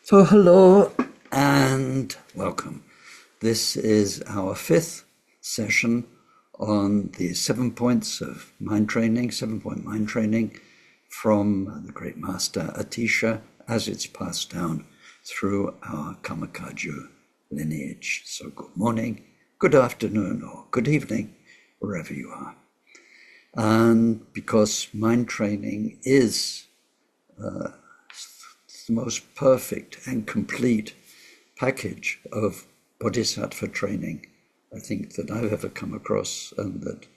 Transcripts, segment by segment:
So hello and welcome. This is our fifth session on the 7 points of mind training, 7-point mind training from the great master Atisha as it's passed down through our Kamakaju lineage. So good morning, good afternoon or good evening, wherever you are. And because mind training is the most perfect and complete package of bodhisattva training, I think, that I've ever come across, and that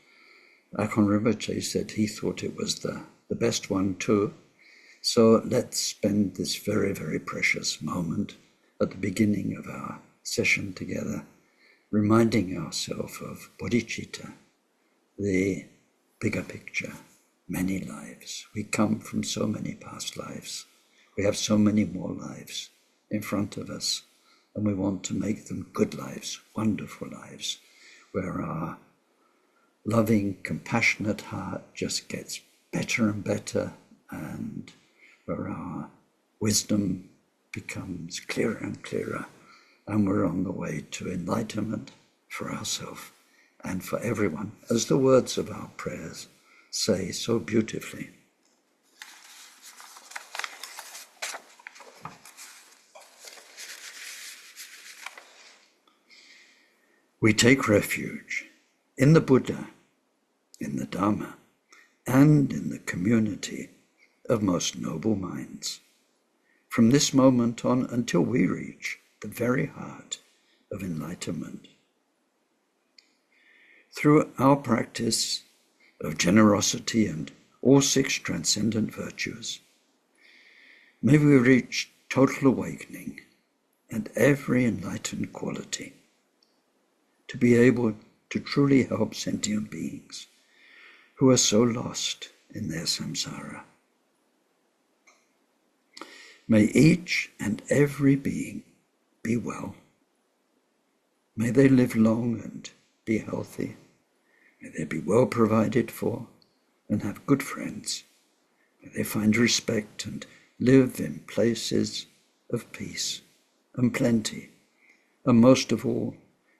Akon Rinpoche said he thought it was the best one too. So let's spend this very, very precious moment at the beginning of our session together, reminding ourselves of bodhicitta, the bigger picture, many lives. We come from so many past lives. We have so many more lives in front of us, and we want to make them good lives, wonderful lives, where our loving, compassionate heart just gets better and better, and where our wisdom becomes clearer and clearer, and we're on the way to enlightenment for ourselves and for everyone, as the words of our prayers say so beautifully. We take refuge in the Buddha, in the Dharma, and in the community of most noble minds, from this moment on until we reach the very heart of enlightenment. Through our practice of generosity and all 6 transcendent virtues, may we reach total awakening and every enlightened quality, to be able to truly help sentient beings who are so lost in their samsara. May each and every being be well. May they live long and be healthy. May they be well provided for and have good friends. May they find respect and live in places of peace and plenty. And most of all,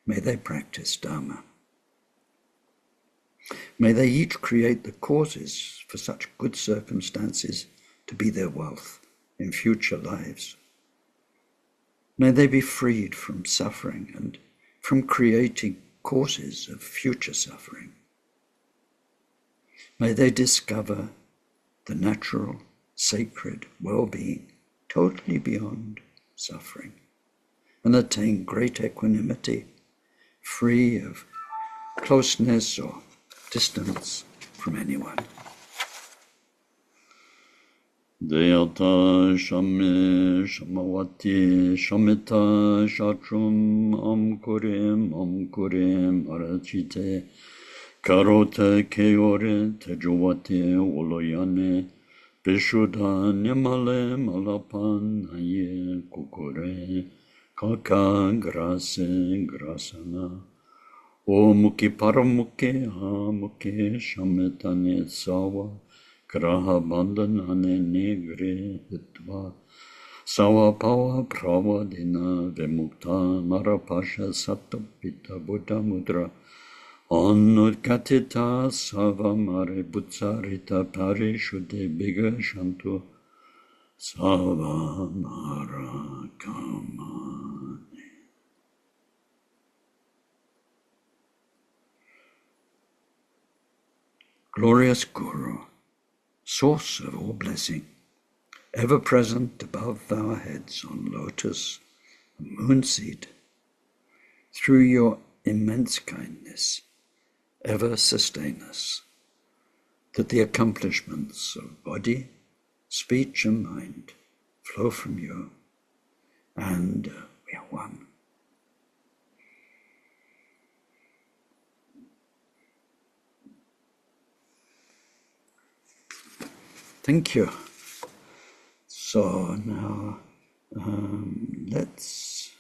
may they practice Dharma. May they each create the causes for such good circumstances to be their wealth in future lives. May they be freed from suffering and from creating causes of future suffering. May they discover the natural, sacred well-being totally beyond suffering, and attain great equanimity, free of closeness or distance from anyone. Deyata Shame Shamawati Shamita Shatrum Amkurim Arachite Karote Keore Tejuwate Oloyane Bishuddha Nimale Malapan Aye Kukure Kaka Grase Grasana O Muki Paramuke Ha Muke Shametane Sawa Graha Bandhanane Negre Hitva Sawa Pawa Prava Dina Vimukta Marapasha Satapita Buddha Mudra Anudkatita Sava Mare Butsarita Pari Shuddhe Biga Shantu Sava Mara Kamani. Glorious Guru, source of all blessing, ever present above our heads on lotus and moonseed, through your immense kindness, ever sustain us, that the accomplishments of body, speech and mind flow from you, and we are one. Thank you. So now let's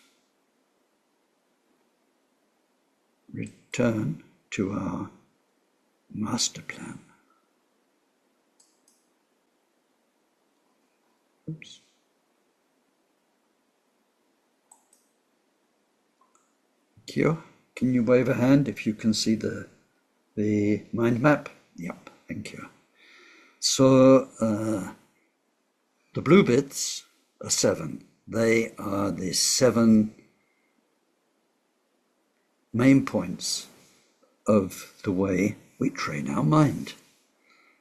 return to our master plan. Oops. Thank you. Can you wave a hand if you can see the mind map? Yep, thank you. So the blue bits are 7. They are the 7 main points of the way we train our mind.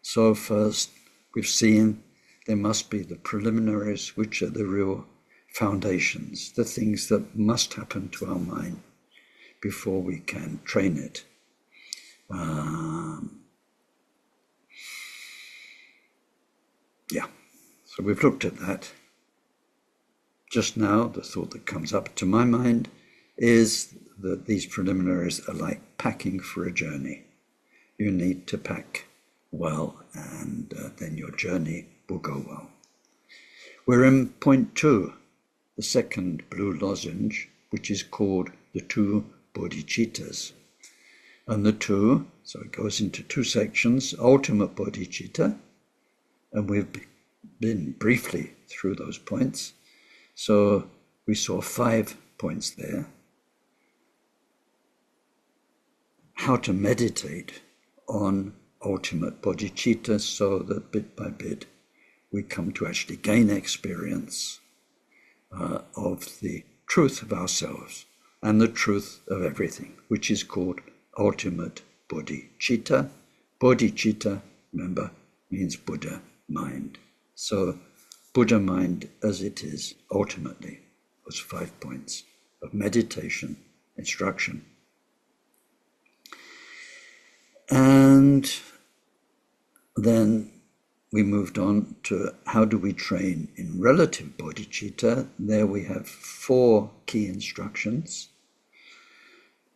So first, we've seen there must be the preliminaries, which are the real foundations, the things that must happen to our mind before we can train it. So we've looked at that. Just now, the thought that comes up to my mind is that these preliminaries are like packing for a journey. You need to pack well, and then your journey will go well. We're in point 2, the second blue lozenge, which is called the 2 bodhicittas. And the 2, so it goes into 2 sections, ultimate bodhicitta, and we've been briefly through those points. So we saw 5 points there. How to meditate on ultimate bodhicitta so that bit by bit we come to actually gain experience of the truth of ourselves and the truth of everything, which is called ultimate bodhicitta. Bodhicitta, remember, means Buddha mind. So Buddha mind as it is ultimately, those 5 points of meditation, instruction. And then we moved on to how do we train in relative bodhicitta. There we have 4 key instructions.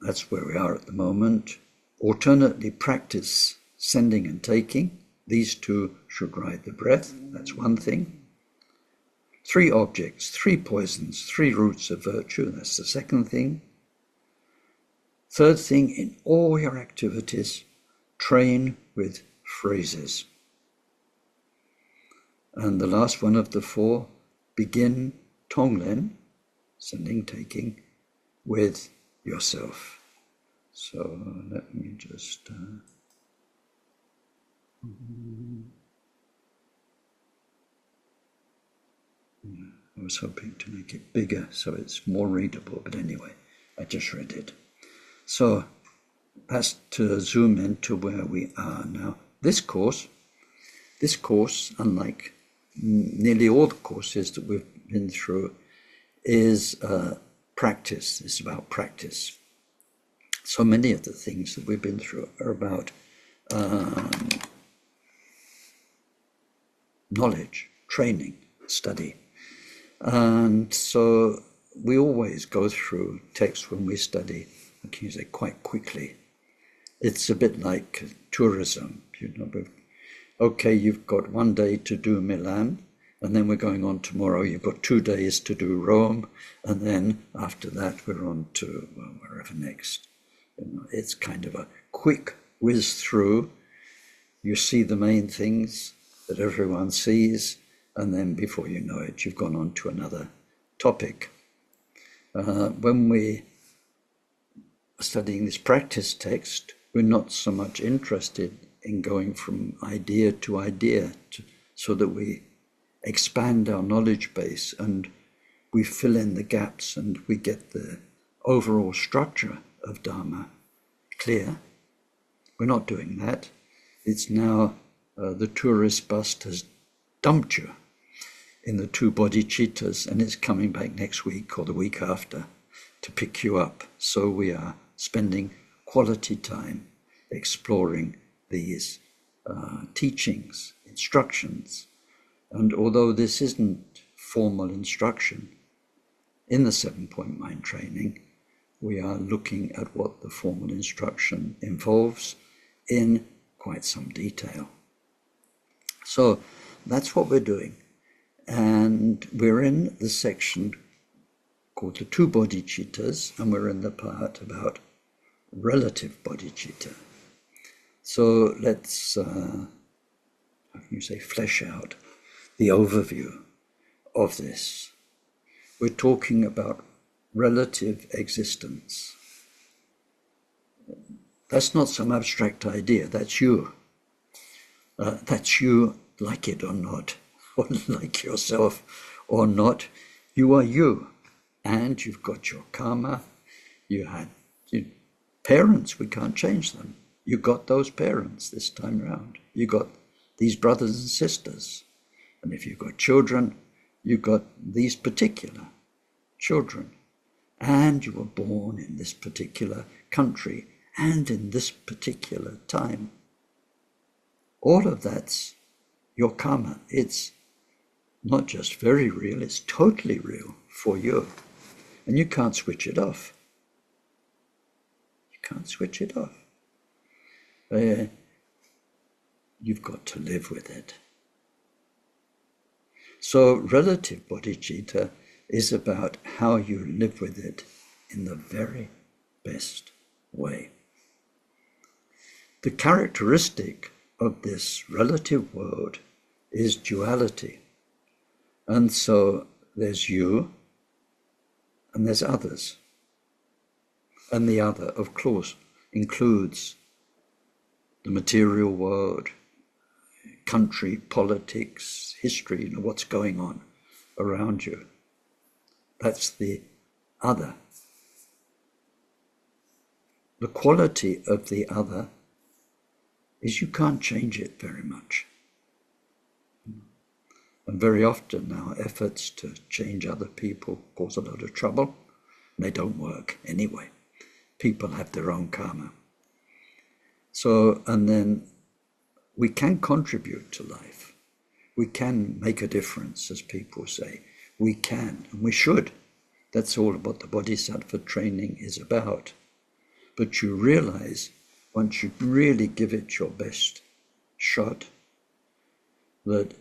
That's where we are at the moment. Alternately practice sending and taking. These 2 should guide the breath. That's one thing. 3 objects, 3 poisons, 3 roots of virtue. That's the second thing. Third thing, in all your activities, train with phrases. And the last one of the 4, begin Tonglen, sending, taking, with yourself. So let me just... I was hoping to make it bigger so it's more readable, but anyway, I just read it. So that's to zoom into where we are now. This course, unlike nearly all the courses that we've been through, is practice. It's about practice. So many of the things that we've been through are about knowledge, training, study. And so we always go through text when we study, I can say, quite quickly. It's a bit like tourism, okay, you've got 1 day to do Milan, and then we're going on tomorrow. You've got 2 days to do Rome, and then after that we're on to wherever next. It's kind of a quick whiz through. You see the main things that everyone sees, and then before you know it, you've gone on to another topic. When we are studying this practice text, we're not so much interested in going from idea to idea so that we expand our knowledge base and we fill in the gaps and we get the overall structure of Dharma clear. We're not doing that. It's now the tourist bus has dumped you in the 2 bodhicittas and it's coming back next week or the week after to pick you up. So we are spending quality time exploring these teachings, instructions. And although this isn't formal instruction in the 7-point mind training, we are looking at what the formal instruction involves in quite some detail. So that's what we're doing. And we're in the section called the 2 bodhicittas, and we're in the part about relative bodhicitta. So let's, how can you say, flesh out the overview of this. We're talking about relative existence. That's not some abstract idea. That's you. That's you, like it or not, or like yourself or not. You are you. And you've got your karma. You had parents, we can't change them. You got those parents this time around. You got these brothers and sisters. And if you've got children, you've got these particular children. And you were born in this particular country and in this particular time. All of that's your karma. It's not just very real, it's totally real for you. And you can't switch it off. You can't switch it off. You've got to live with it. So relative bodhicitta is about how you live with it in the very best way. The characteristic of this relative world is duality. And so there's you and there's others. And the other, of course, includes the material world, country, politics, history, what's going on around you. That's the other. The quality of the other is you can't change it very much. And very often our efforts to change other people cause a lot of trouble. And they don't work anyway. People have their own karma. So, and then we can contribute to life. We can make a difference, as people say. We can, and we should. That's all what the bodhisattva training is about. But you realize, once you really give it your best shot, that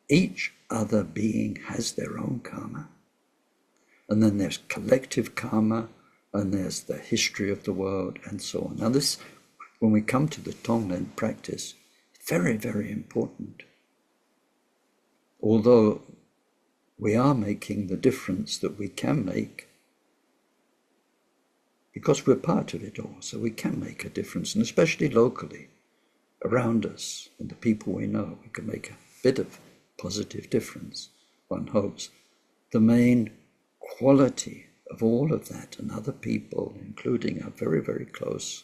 each other being has their own karma. And then there's collective karma, and there's the history of the world, and so on. Now this, when we come to the Tonglen practice, very, very important. Although we are making the difference that we can make, because we're part of it all, so we can make a difference, and especially locally, around us, and the people we know, we can make a bit of positive difference, one hopes. The main quality of all of that, and other people, including our very, very close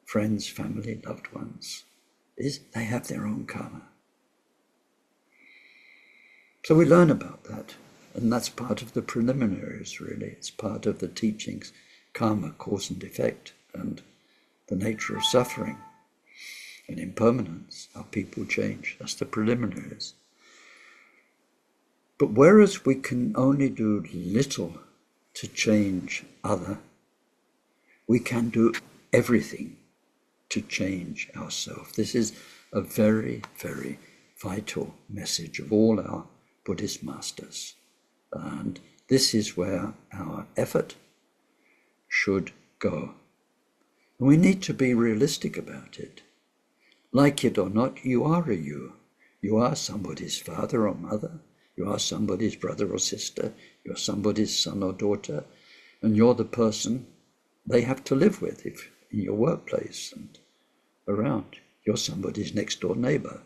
friends, family, loved ones, is they have their own karma. So we learn about that, and that's part of the preliminaries, really. It's part of the teachings, karma, cause and effect, and the nature of suffering and impermanence, how people change. That's the preliminaries. But whereas we can only do little to change other, we can do everything to change ourselves. This is a very, very vital message of all our Buddhist masters. And this is where our effort should go. And we need to be realistic about it. Like it or not, you are a you. You are somebody's father or mother. You are somebody's brother or sister. You're somebody's son or daughter. And you're the person they have to live with if in your workplace and around. You're somebody's next door neighbor.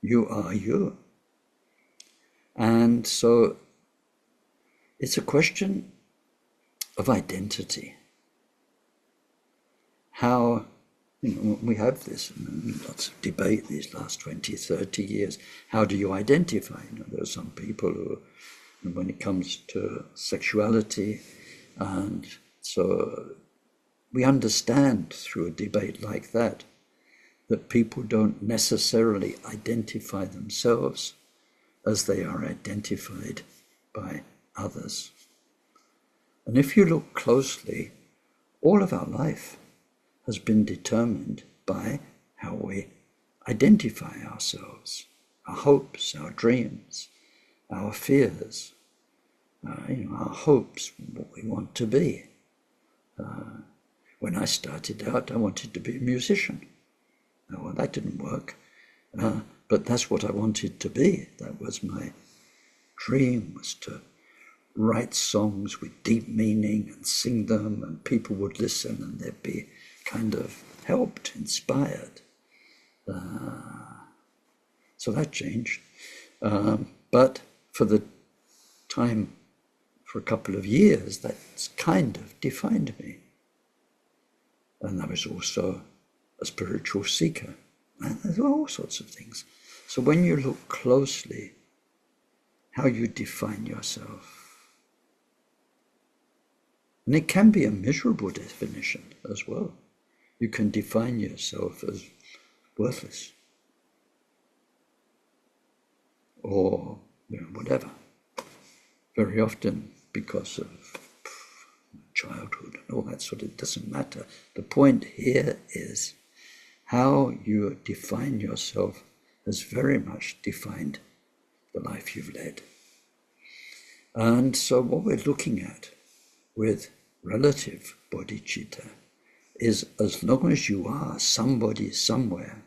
You are you. And so it's a question of identity. How, we have this, lots of debate these last 20, 30 years. How do you identify? There are some people who, when it comes to sexuality, and so we understand through a debate like that people don't necessarily identify themselves as they are identified by others. And if you look closely, all of our life has been determined by how we identify ourselves, our hopes, our dreams, our fears, our hopes, what we want to be. When I started out, I wanted to be a musician. Well, that didn't work, but that's what I wanted to be. That was my dream, was to write songs with deep meaning and sing them, and people would listen, and there'd be kind of helped, inspired. So that changed. But for the time, for a couple of years, that's kind of defined me. And I was also a spiritual seeker. And there's all sorts of things. So when you look closely, how you define yourself, and it can be a miserable definition as well. You can define yourself as worthless or whatever. Very often because of childhood and all that sort of, it doesn't matter. The point here is how you define yourself has very much defined the life you've led. And so what we're looking at with relative bodhicitta is, as long as you are somebody somewhere,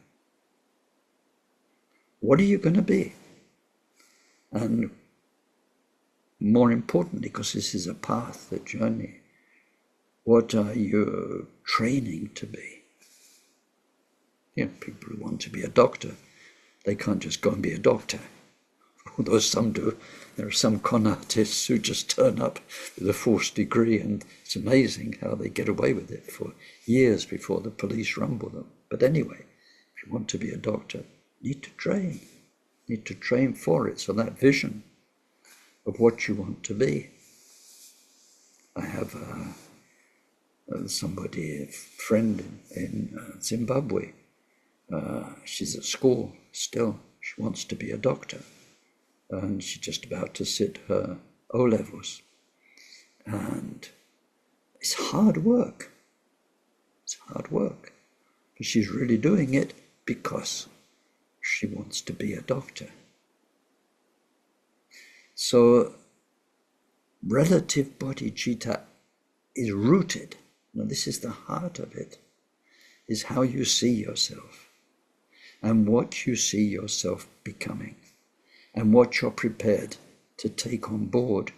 what are you going to be? And more importantly, because this is a path, a journey, what are you training to be? People who want to be a doctor, they can't just go and be a doctor. Although some do. There are some con artists who just turn up with a fourth degree, and it's amazing how they get away with it for years before the police rumble them. But anyway, if you want to be a doctor, you need to train. You need to train for it. So that vision of what you want to be. I have somebody, a friend in Zimbabwe. She's at school still. She wants to be a doctor. And she's just about to sit her O-levels. And it's hard work. It's hard work. But she's really doing it because she wants to be a doctor. So relative bodhicitta is rooted. Now this is the heart of it, is how you see yourself and what you see yourself becoming, and what you're prepared to take on board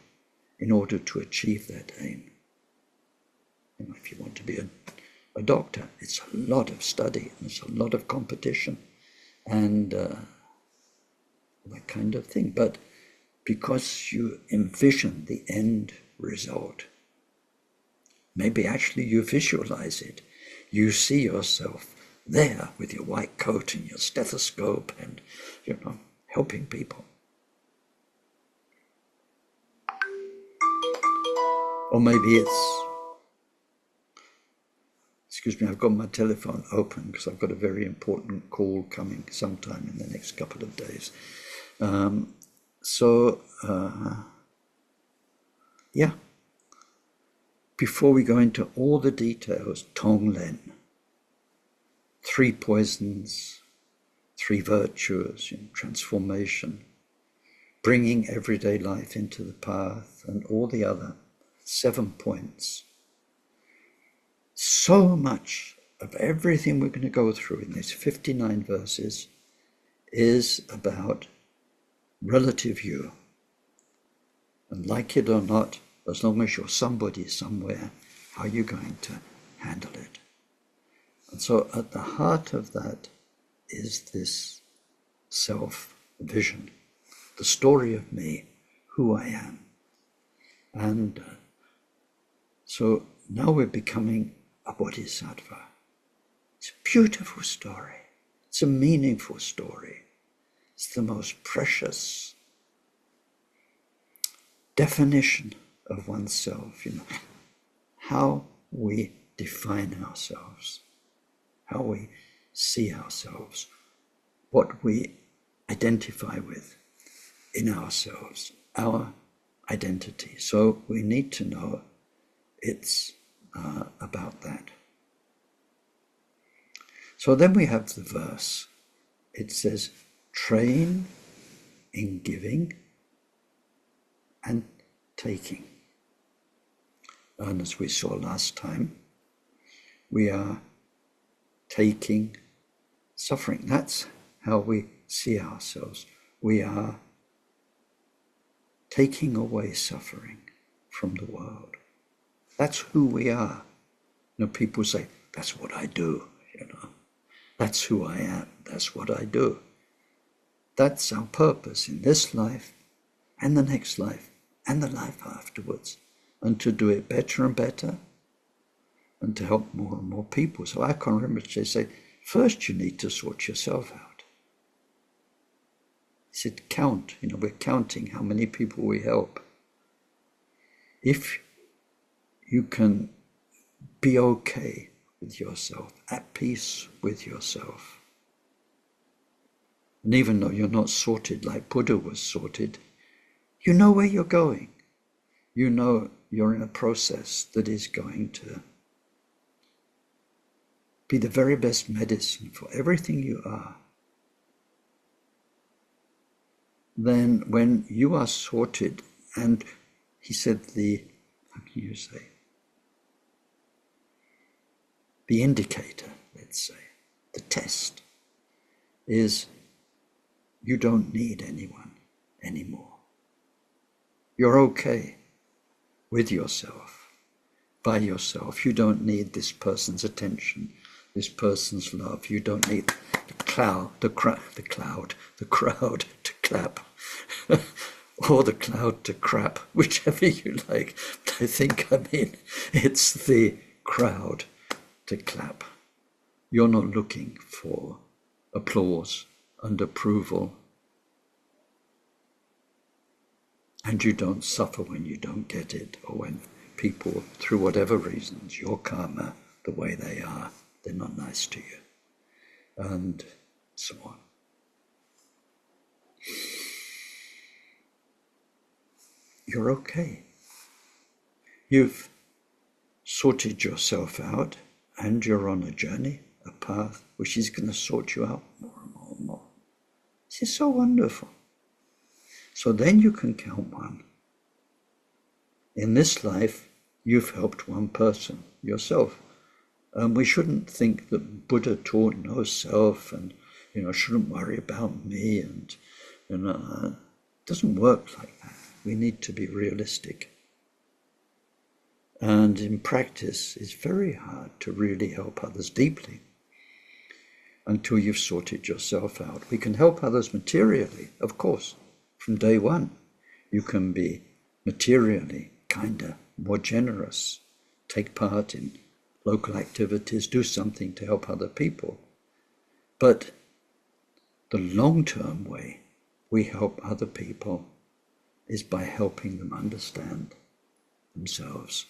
in order to achieve that aim. If you want to be a doctor, it's a lot of study, and it's a lot of competition, and that kind of thing. But because you envision the end result, maybe actually you visualize it, you see yourself there with your white coat and your stethoscope and, helping people. Or maybe it's, excuse me, I've got my telephone open because I've got a very important call coming sometime in the next couple of days. Before we go into all the details, Tonglen, 3 poisons, 3 virtues, transformation, bringing everyday life into the path, and all the other 7 points. So much of everything we're going to go through in these 59 verses is about relative you. And like it or not, as long as you're somebody somewhere, how are you going to handle it? And so at the heart of that is this self-vision, the story of me, who I am. And so now we're becoming a bodhisattva. It's a beautiful story. It's a meaningful story. It's the most precious definition of oneself, how we define ourselves, how we see ourselves, what we identify with in ourselves, our identity. So we need to know it's about that. So then we have the verse. It says, train in giving and taking. And as we saw last time, we are taking suffering. That's how we see ourselves. We are taking away suffering from the world. That's who we are. People say, that's what I do, you know. That's who I am. That's what I do. That's our purpose in this life and the next life and the life afterwards. And to do it better and better and to help more and more people. So I can remember they say, first you need to sort yourself out. He said, count. You know, we're counting how many people we help. If you can be okay with yourself, at peace with yourself, and even though you're not sorted like Buddha was sorted, you know where you're going. You know you're in a process that is going to be the very best medicine for everything you are. Then when you are sorted, and he said how can you say, the indicator, let's say, the test, is you don't need anyone anymore. You're okay with yourself, by yourself. You don't need this person's attention, this person's love. You don't need the crowd to clap, or the cloud to crap, whichever you like. But I mean, it's the crowd to clap. You're not looking for applause and approval. And you don't suffer when you don't get it, or when people, through whatever reasons, your karma, the way they are, they're not nice to you, and so on. You're okay. You've sorted yourself out, and you're on a journey, a path, which is going to sort you out more and more and more. This is so wonderful. So then you can count one. In this life, you've helped one person, yourself. And we shouldn't think that Buddha taught no self and, shouldn't worry about me, and, it doesn't work like that. We need to be realistic. And in practice, it's very hard to really help others deeply until you've sorted yourself out. We can help others materially, of course. From day one, you can be materially kinder, more generous, take part in local activities, do something to help other people. But the long-term way we help other people is by helping them understand themselves,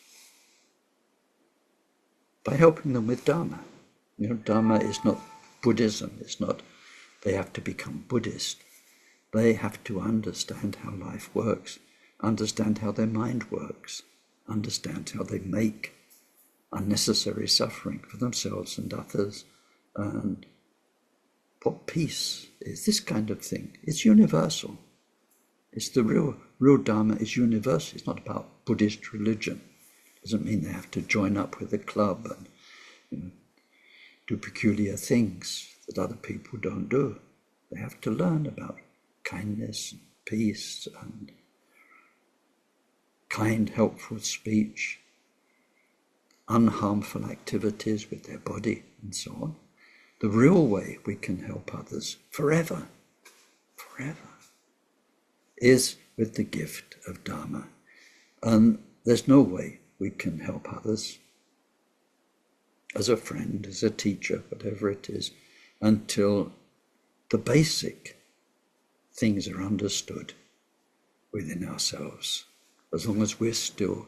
by helping them with Dharma. Dharma is not Buddhism. It's not they have to become Buddhist. They have to understand how life works, understand how their mind works, understand how they make unnecessary suffering for themselves and others, and what peace is. This kind of thing. It's universal. It's the real Dharma is universal. It's not about Buddhist religion. It doesn't mean they have to join up with a club and do peculiar things that other people don't do. They have to learn about kindness and peace and kind, helpful speech, unharmful activities with their body and so on. The real way we can help others forever, is with the gift of Dharma. And there's no way we can help others as a friend, as a teacher, whatever it is, until the basic things are understood within ourselves. As long as we're still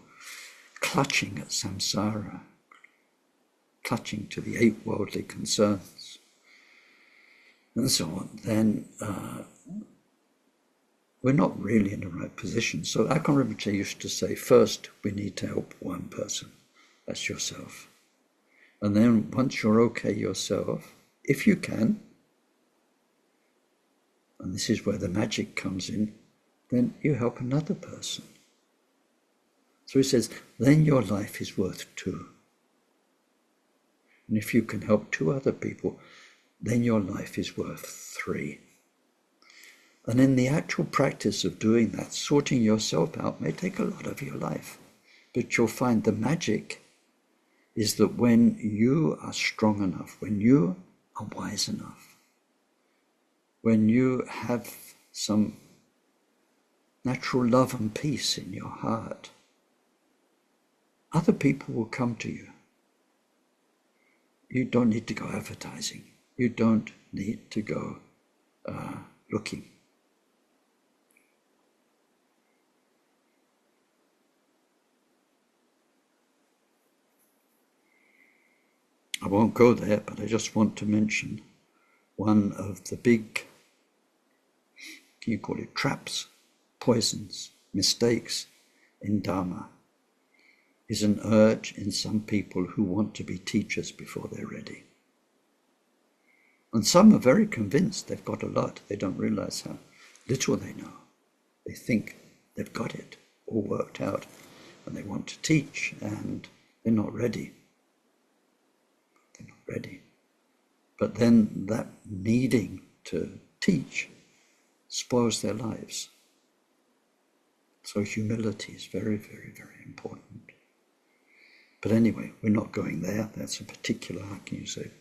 clutching at samsara, clutching to the 8 worldly concerns, and so on, then we're not really in the right position. So Akon Rinpoche used to say, first we need to help one person, that's yourself. And then once you're okay yourself, if you can, and this is where the magic comes in, then you help another person. So he says, then your life is worth 2. And if you can help 2 other people, then your life is worth 3. And in the actual practice of doing that, sorting yourself out may take a lot of your life. But you'll find the magic is that when you are strong enough, when you are wise enough, when you have some natural love and peace in your heart, other people will come to you. You don't need to go advertising. You don't need to go looking. I won't go there, but I just want to mention one of the big, you call it traps, poisons, mistakes in Dharma, is an urge in some people who want to be teachers before they're ready. And some are very convinced they've got a lot. They don't realize how little they know. They think they've got it all worked out, and they want to teach, and they're not ready. They're not ready. But then that needing to teach spoils their lives. So humility is very, very, very important. But anyway, we're not going there. That's a particular, how can you say,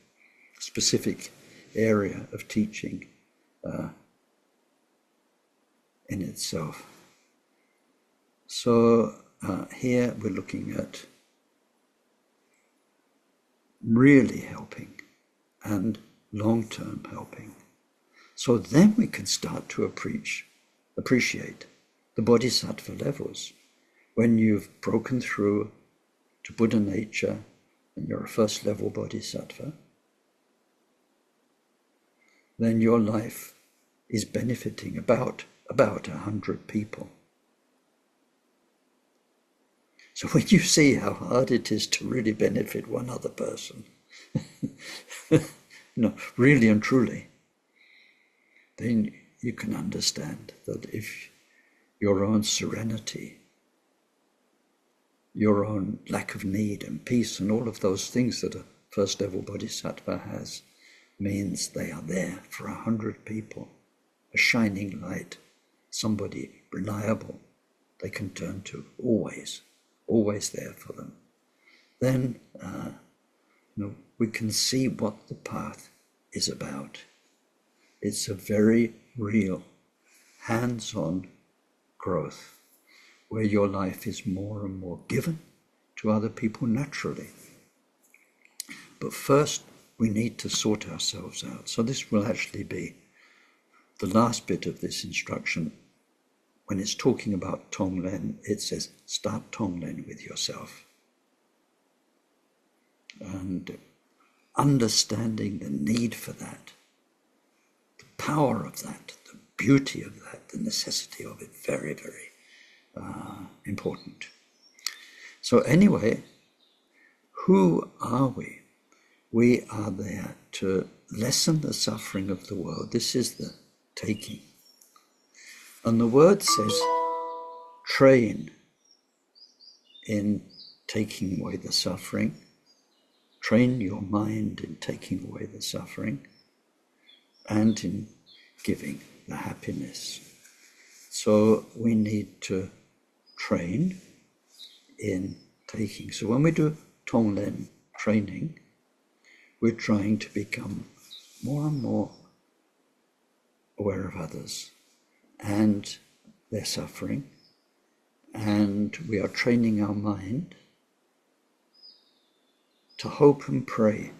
specific area of teaching in itself. So here we're looking at really helping and long-term helping. So then we can start to appreciate the bodhisattva levels. When you've broken through to Buddha nature and you're a first level bodhisattva, then your life is benefiting about 100 people. So when you see how hard it is to really benefit one other person, really and truly, then you can understand that if your own serenity, your own lack of need and peace and all of those things that a first level bodhisattva has, means they are there for 100 people, a shining light, somebody reliable they can turn to, always there for them. Then we can see what the path is about. It's a very real, hands-on growth where your life is more and more given to other people naturally. But first, we need to sort ourselves out. So this will actually be the last bit of this instruction. When it's talking about Tonglen, it says, start Tonglen with yourself. And understanding the need for that, the power of that, the beauty of that, the necessity of it, very, very important. So anyway, who are we? We are there to lessen the suffering of the world. This is the taking. And the word says, train in taking away the suffering. Train your mind in taking away the suffering and in giving the happiness. So we need to train in taking. So when we do Tonglen training, we're trying to become more and more aware of others and their suffering, and we are training our mind to hope and pray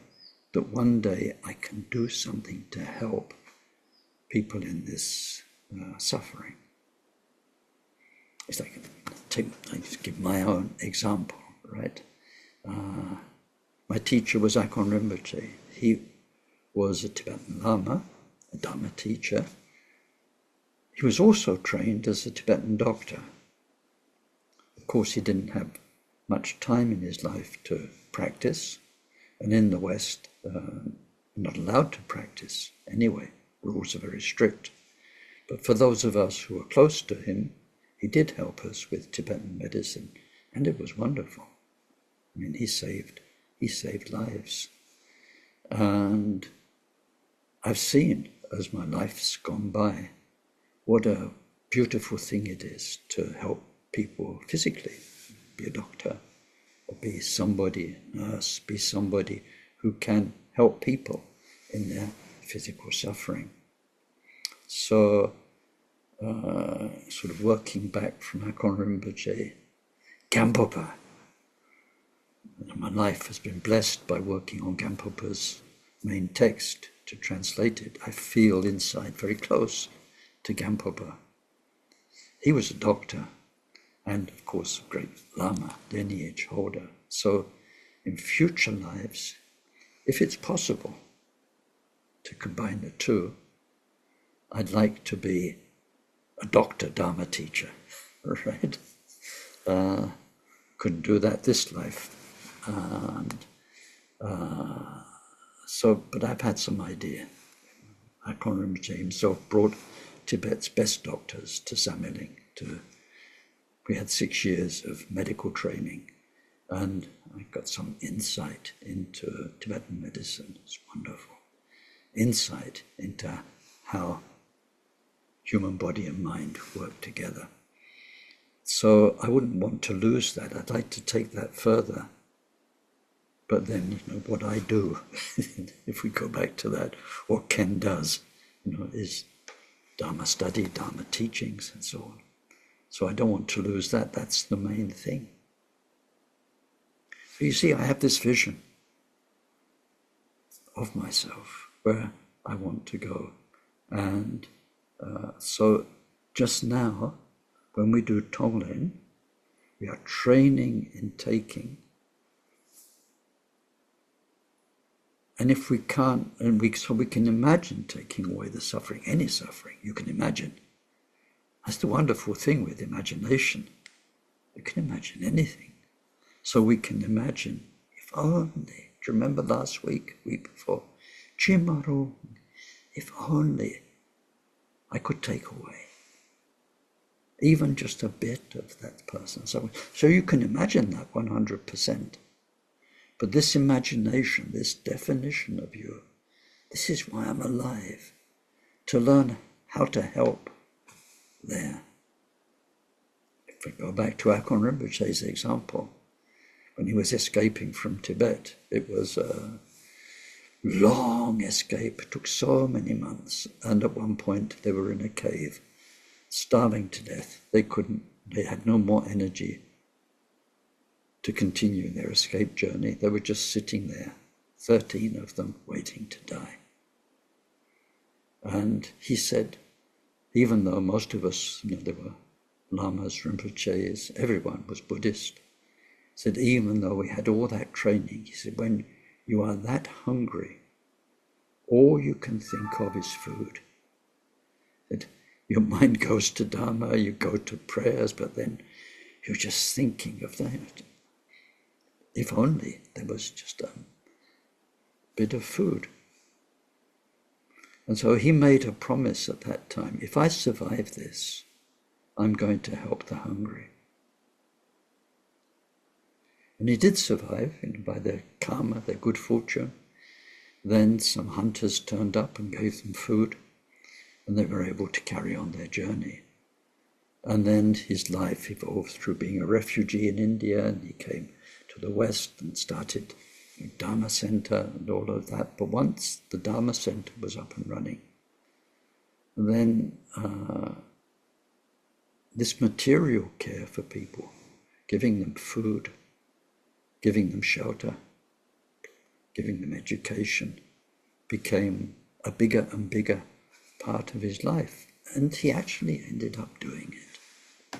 that one day I can do something to help people in this suffering. It's like, I just give my own example, right? My teacher was Akon Rinpoche. He was a Tibetan Lama, a Dharma teacher. He was also trained as a Tibetan doctor. Of course, he didn't have much time in his life to practice, and in the West, not allowed to practice anyway. Rules are very strict. But for those of us who were close to him, he did help us with Tibetan medicine, and it was wonderful. I mean, he saved lives. And I've seen, as my life's gone by, what a beautiful thing it is to help people physically, be a doctor or be somebody, nurse, be somebody who can help people in their physical suffering. So, sort of working back from Akon Rinpoche, Gampopa. My life has been blessed by working on Gampopa's main text to translate it. I feel inside very close to Gampopa. He was a doctor and, of course, a great Lama, lineage holder. So in future lives, if it's possible to combine the two, I'd like to be a doctor Dharma teacher, right? Couldn't do that this life. But I've had some idea. Akon Rinpoche himself brought Tibet's best doctors to Samiling. We had 6 years of medical training, and I got some insight into Tibetan medicine. It's wonderful. Insight into how human body and mind work together. So I wouldn't want to lose that. I'd like to take that further. But then, what I do, if we go back to that, what Ken does, is Dharma study, Dharma teachings, and so on. So I don't want to lose that. That's the main thing. So you see, I have this vision of myself where I want to go. And so just now, when we do Tonglen, we are training in taking. And if we can't, so we can imagine taking away the suffering, any suffering, you can imagine. That's the wonderful thing with imagination. You can imagine anything. So we can imagine, if only, do you remember last week before? Chimaru, if only I could take away even just a bit of that person. So you can imagine that 100%. But this imagination, this definition of you, this is why I'm alive, to learn how to help there. If we go back to Akon Rinpoche's example, when he was escaping from Tibet, it was a long escape. It took so many months. And at one point they were in a cave, starving to death. They had no more energy to continue their escape journey. They were just sitting there, 13 of them, waiting to die. And he said, even though most of us, there were lamas, Rinpoches, everyone was Buddhist, said even though we had all that training, he said, when you are that hungry, all you can think of is food. That your mind goes to Dharma, you go to prayers, but then you're just thinking of that. If only there was just a bit of food. And so he made a promise at that time, if I survive this, I'm going to help the hungry. And he did survive, by their karma, their good fortune. Then some hunters turned up and gave them food, and they were able to carry on their journey. And then his life evolved through being a refugee in India, and he came to the West and started a Dharma center and all of that. But once the Dharma center was up and running, then this material care for people, giving them food, giving them shelter, giving them education, became a bigger and bigger part of his life. And he actually ended up doing it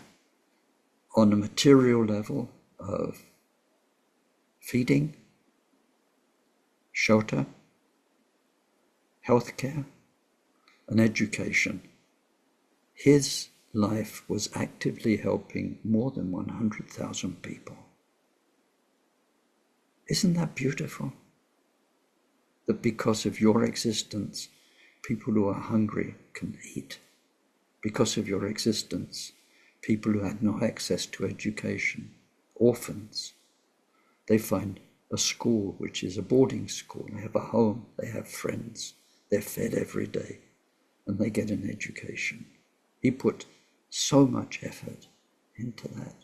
on a material level of feeding, shelter, healthcare, and education. His life was actively helping more than 100,000 people. Isn't that beautiful? That because of your existence, people who are hungry can eat. Because of your existence, people who had no access to education, orphans, they find a school which is a boarding school. They have a home, they have friends, they're fed every day, and they get an education. He put so much effort into that.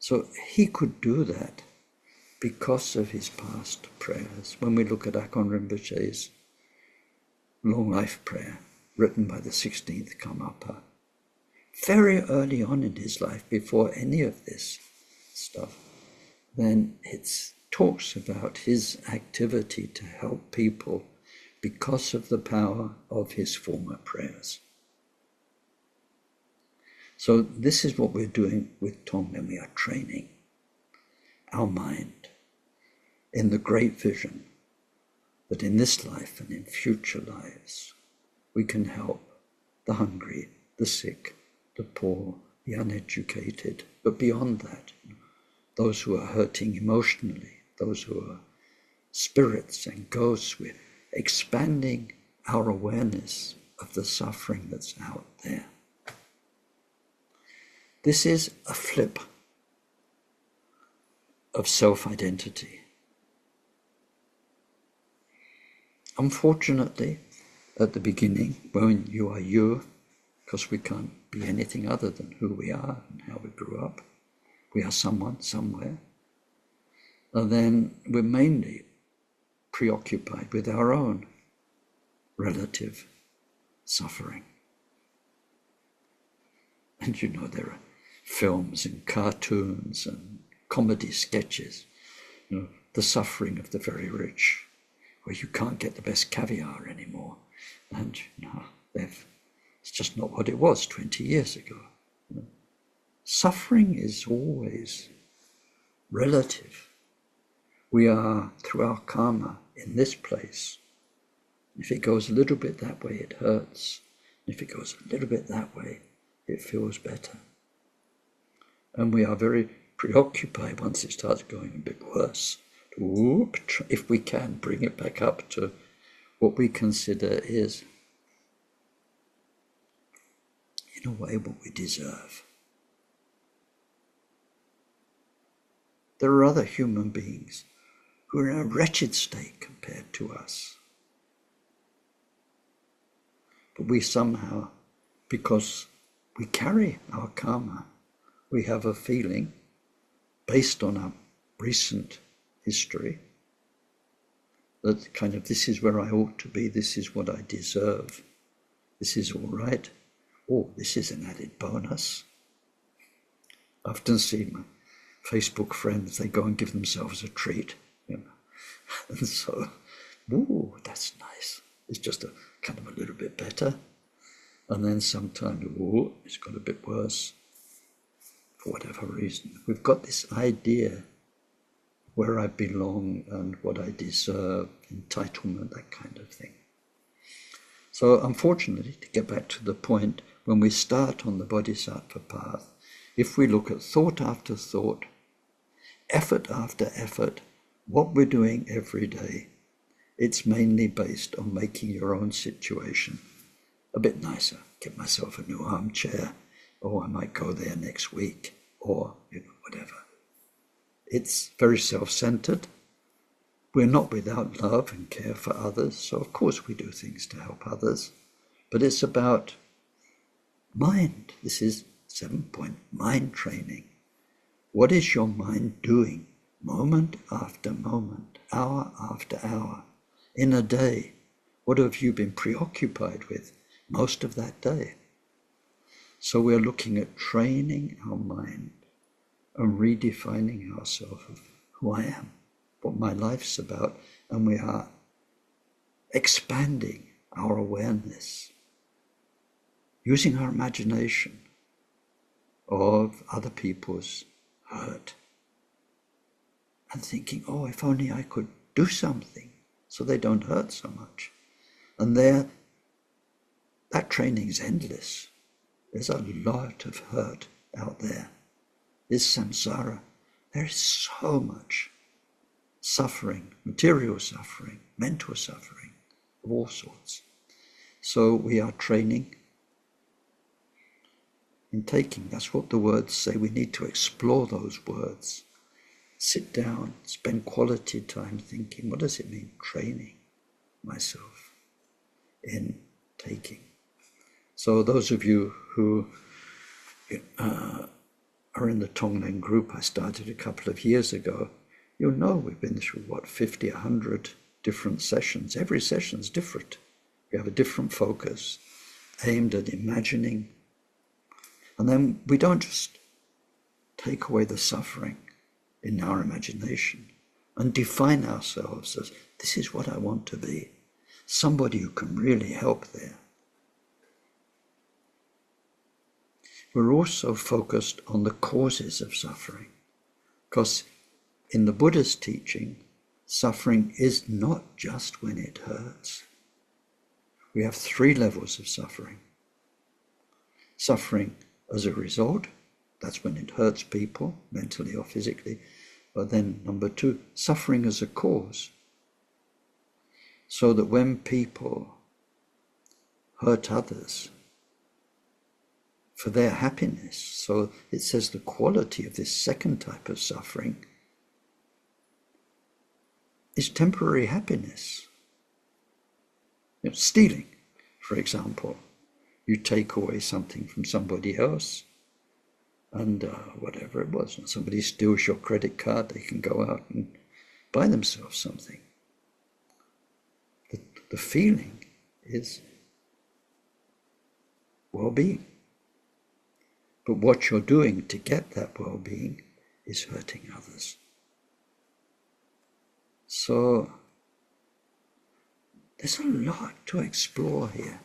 So he could do that because of his past prayers. When we look at Akon Rinpoche's long life prayer, written by the 16th Karmapa, very early on in his life, before any of this stuff, then it talks about his activity to help people because of the power of his former prayers. So this is what we're doing with Tonglen. We are training our mind in the great vision that in this life and in future lives we can help the hungry, the sick, the poor, the uneducated, but beyond that, those who are hurting emotionally, those who are spirits and ghosts. We're expanding our awareness of the suffering that's out there. This is a flip of self-identity. Unfortunately, at the beginning, when you are you, because we can't be anything other than who we are and how we grew up, we are someone, somewhere, and then we're mainly preoccupied with our own relative suffering. And you know, there are films and cartoons and comedy sketches, you know, the suffering of the very rich, where you can't get the best caviar anymore. And you know, it's just not what it was 20 years ago. You know. Suffering is always relative. We are, through our karma, in this place. If it goes a little bit that way, it hurts. If it goes a little bit that way, it feels better. And we are very preoccupied once it starts going a bit worse. If we can, bring it back up to what we consider is, in a way, what we deserve. There are other human beings who are in a wretched state compared to us. But we somehow, because we carry our karma, we have a feeling, based on our recent history, that kind of, this is where I ought to be, this is what I deserve, this is all right. Oh, this is an added bonus. I often see my Facebook friends, they go and give themselves a treat, you know. And so, ooh, that's nice. It's just a kind of a little bit better. And then sometimes, ooh, it's got a bit worse. For whatever reason. We've got this idea where I belong and what I deserve, entitlement, that kind of thing. So unfortunately, to get back to the point, when we start on the bodhisattva path, if we look at thought after thought, effort after effort, what we're doing every day, it's mainly based on making your own situation a bit nicer. Get myself a new armchair, or I might go there next week, or you know, whatever. It's very self-centered. We're not without love and care for others, so of course we do things to help others. But it's about mind. This is 7-point mind training. What is your mind doing moment after moment, hour after hour, in a day? What have you been preoccupied with most of that day? So we're looking at training our mind and redefining ourselves of who I am, what my life's about, and we are expanding our awareness, using our imagination of other people's hurt, and thinking, oh, if only I could do something so they don't hurt so much. And that training is endless. There's a lot of hurt out there. This samsara, there is so much suffering, material suffering, mental suffering, of all sorts. So we are training in taking. That's what the words say. We need to explore those words. Sit down, spend quality time thinking, what does it mean, training myself in taking? So those of you who are in the Tonglen group I started a couple of years ago, you'll know we've been through, 50, 100 different sessions. Every session's different. We have a different focus aimed at imagining. And then we don't just take away the suffering in our imagination and define ourselves as, this is what I want to be. Somebody who can really help there. We're also focused on the causes of suffering, because in the Buddha's teaching, suffering is not just when it hurts. We have 3 levels of suffering. Suffering as a result, that's when it hurts people, mentally or physically. But then number 2, suffering as a cause. So that when people hurt others for their happiness, so it says the quality of this second type of suffering is temporary happiness. Stealing, for example. You take away something from somebody else, and whatever it was, when somebody steals your credit card, they can go out and buy themselves something. The feeling is well-being. But what you're doing to get that well-being is hurting others. So there's a lot to explore here.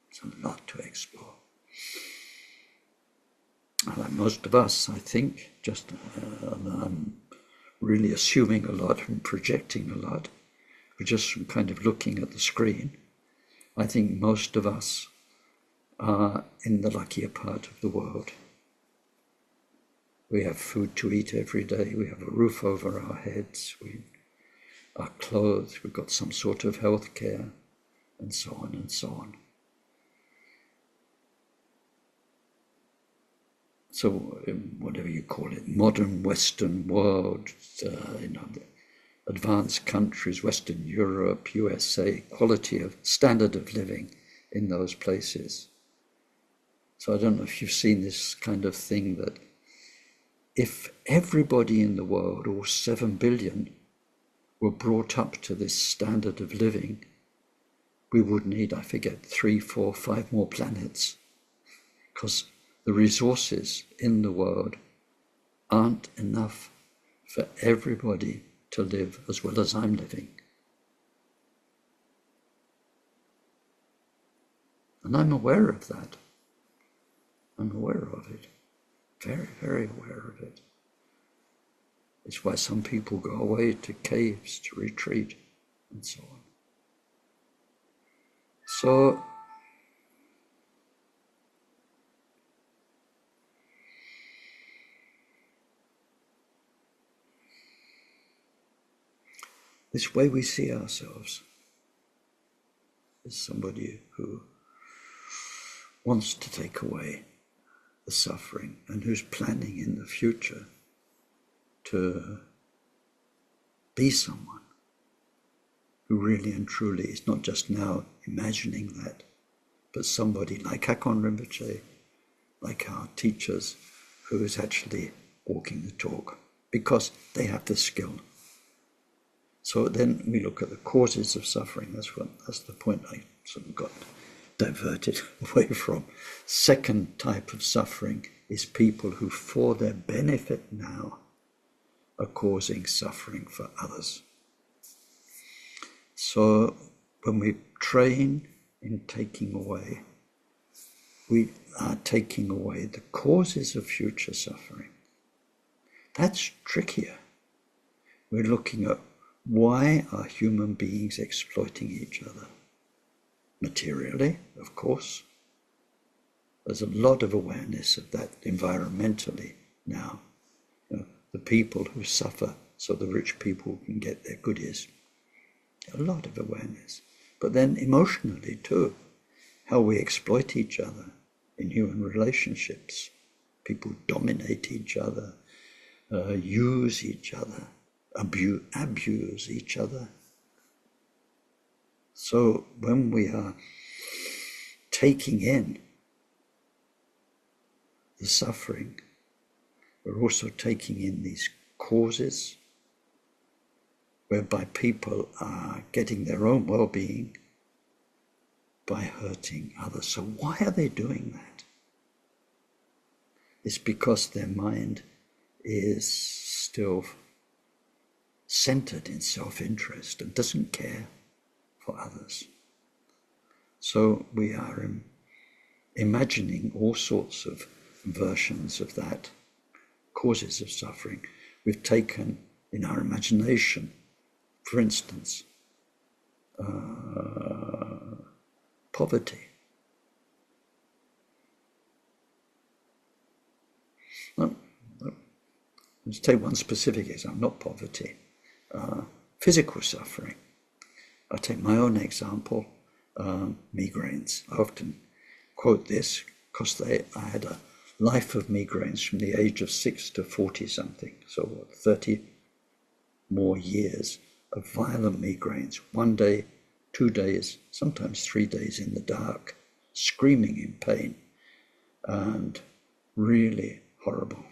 There's a lot to explore. Like most of us, I think, I'm really assuming a lot and projecting a lot, but just from kind of looking at the screen, I think most of us are in the luckier part of the world. We have food to eat every day, we have a roof over our heads, we are clothed, we've got some sort of health care, and so on and so on. So whatever you call it, modern Western world, the advanced countries, Western Europe, USA, quality of standard of living in those places. So I don't know if you've seen this kind of thing that if everybody in the world, all 7 billion, were brought up to this standard of living, we would need, 3, 4, 5 more planets, because the resources in the world aren't enough for everybody to live as well as I'm living. And I'm aware of that. I'm aware of it. Very, very aware of it. It's why some people go away to caves to retreat and so on. So this way we see ourselves as somebody who wants to take away the suffering and who's planning in the future to be someone who really and truly is not just now imagining that, but somebody like Hakon Rinpoche, like our teachers, who is actually walking the talk, because they have the skill. So then we look at the causes of suffering. That's the point I sort of got diverted away from. Second type of suffering is people who, for their benefit now, are causing suffering for others. So when we train in taking away, we are taking away the causes of future suffering. That's trickier. We're looking at why are human beings exploiting each other? Materially, of course. There's a lot of awareness of that environmentally now. The people who suffer so the rich people can get their goodies. A lot of awareness. But then emotionally too, how we exploit each other in human relationships. People dominate each other, use each other, abuse each other. So when we are taking in the suffering we're also taking in these causes whereby people are getting their own well-being by hurting others. So why are they doing that? It's because their mind is still centered in self-interest and doesn't care for others. So we are imagining all sorts of versions of that, causes of suffering. We've taken in our imagination, for instance, poverty. Let's take one specific example, not poverty, physical suffering. I'll take my own example, migraines. I often quote this because I had a life of migraines from the age of 6 to 40 something, so 30 more years of violent migraines, 1 day, 2 days, sometimes 3 days in the dark, screaming in pain, and really horrible.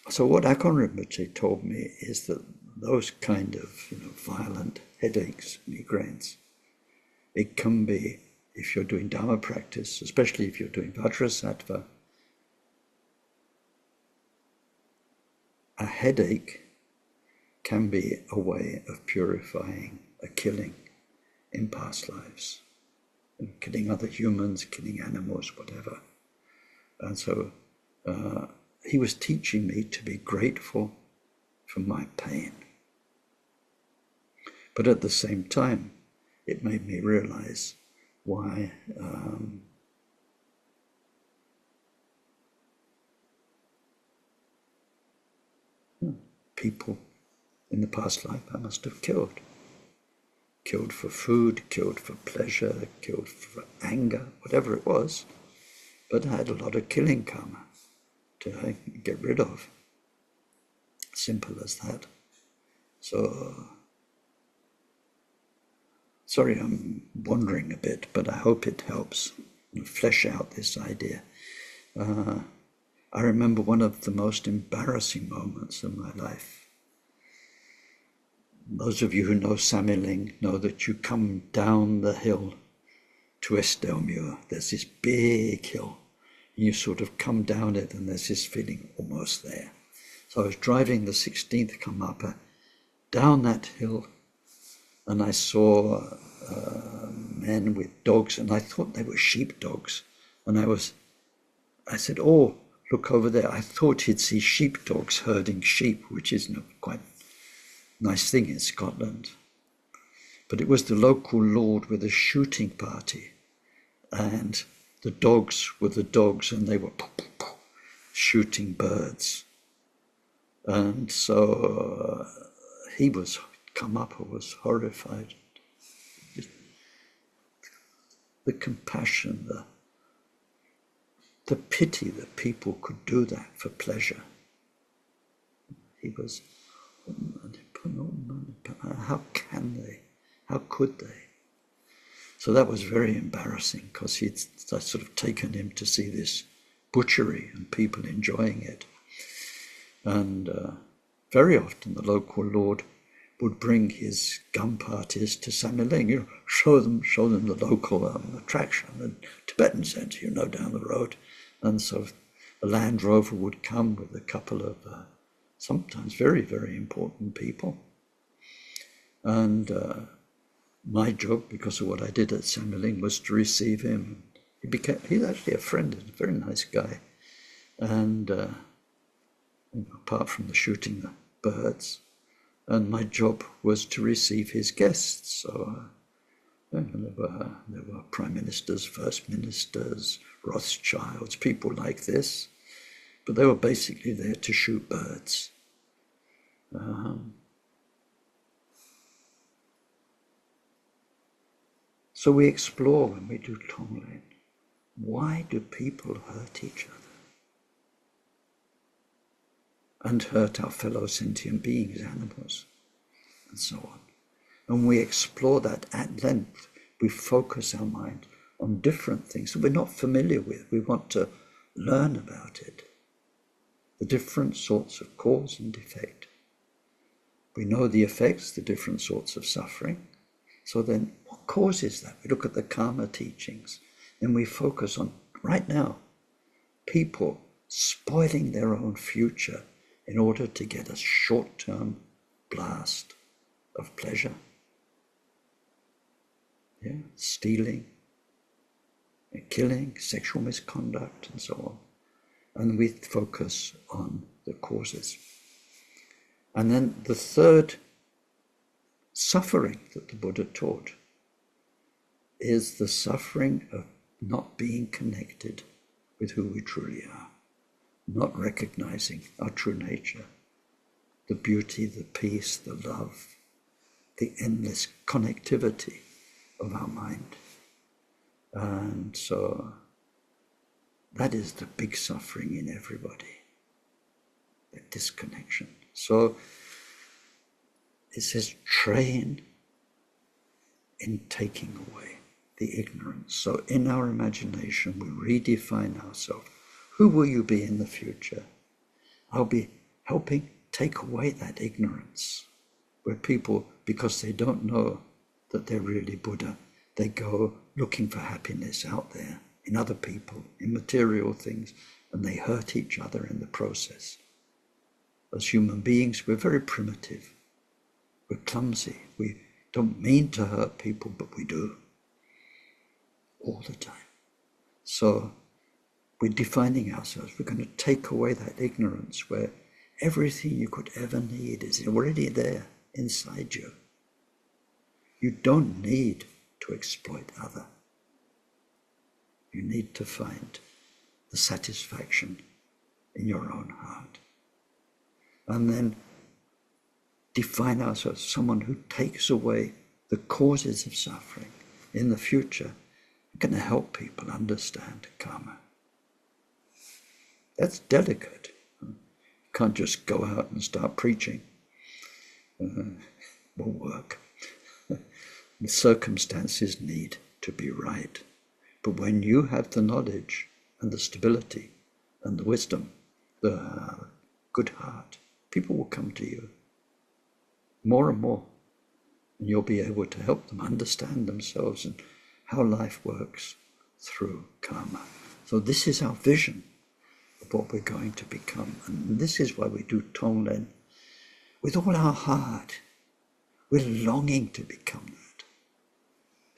So what Akon Rinpoche told me is that those kind of violent headaches, migraines, it can be, if you're doing Dharma practice, especially if you're doing bodhisattva, a headache can be a way of purifying a killing in past lives, killing other humans, killing animals, whatever. And so he was teaching me to be grateful for my pain. But at the same time, it made me realize why people in the past life I must have killed. Killed for food, killed for pleasure, killed for anger, whatever it was. But I had a lot of killing karma to get rid of. Simple as that. So, sorry I'm wandering a bit, but I hope it helps flesh out this idea. I remember one of the most embarrassing moments of my life. Those of you who know Samiling know that you come down the hill to Estelmuir. There's this big hill. You sort of come down it and there's this feeling almost there. So I was driving the 16th Karmapa down that hill and I saw men with dogs and I thought they were sheep dogs. And I said, oh, look over there. I thought he'd see sheep dogs herding sheep, which is quite a nice thing in Scotland. But it was the local lord with a shooting party and the dogs were the dogs and they were shooting birds. And so he was was horrified. The compassion, the pity that people could do that for pleasure. He was, how can they? How could they? So that was very embarrassing because I'd sort of taken him to see this butchery and people enjoying it. And very often the local lord would bring his gun parties to Samiling, show them the local attraction, the Tibetan centre, down the road. And so a Land Rover would come with a couple of sometimes very, very important people. And my job, because of what I did at Samiling, was to receive him. He's actually a friend, a very nice guy. And apart from the shooting the birds, and my job was to receive his guests. So there were prime ministers, first ministers, Rothschilds, people like this, but they were basically there to shoot birds. So we explore when we do Tonglen, why do people hurt each other? And hurt our fellow sentient beings, animals, and so on. And we explore that at length. We focus our mind on different things that we're not familiar with. We want to learn about it. the different sorts of cause and effect. We know the effects, the different sorts of suffering. So then what causes that? We look at the karma teachings and we focus on, right now, people spoiling their own future in order to get a short-term blast of pleasure. Yeah, stealing, killing, sexual misconduct, and so on. And we focus on the causes. And then the third suffering that the Buddha taught is the suffering of not being connected with who we truly are, not recognizing our true nature, the beauty, the peace, the love, the endless connectivity of our mind. And so that is the big suffering in everybody, that disconnection. So it says, train in taking away the ignorance. So in our imagination, we redefine ourselves. Who will you be in the future? I'll be helping take away that ignorance, where people, because they don't know that they're really Buddha, they go looking for happiness out there, in other people, in material things, and they hurt each other in the process. As human beings, we're very primitive. We're clumsy. We don't mean to hurt people, but we do. All the time. So we're defining ourselves. We're going to take away that ignorance where everything you could ever need is already there inside you. You don't need to exploit other. You need to find the satisfaction in your own heart. And then define ourselves as someone who takes away the causes of suffering. In the future, we're going to help people understand karma. That's delicate. You can't just go out and start preaching. Won't work. The circumstances need to be right. But when you have the knowledge and the stability and the wisdom, the good heart, people will come to you more and more, and you'll be able to help them understand themselves and how life works through karma. So this is our vision of what we're going to become. And this is why we do Tonglen with all our heart. We're longing to become that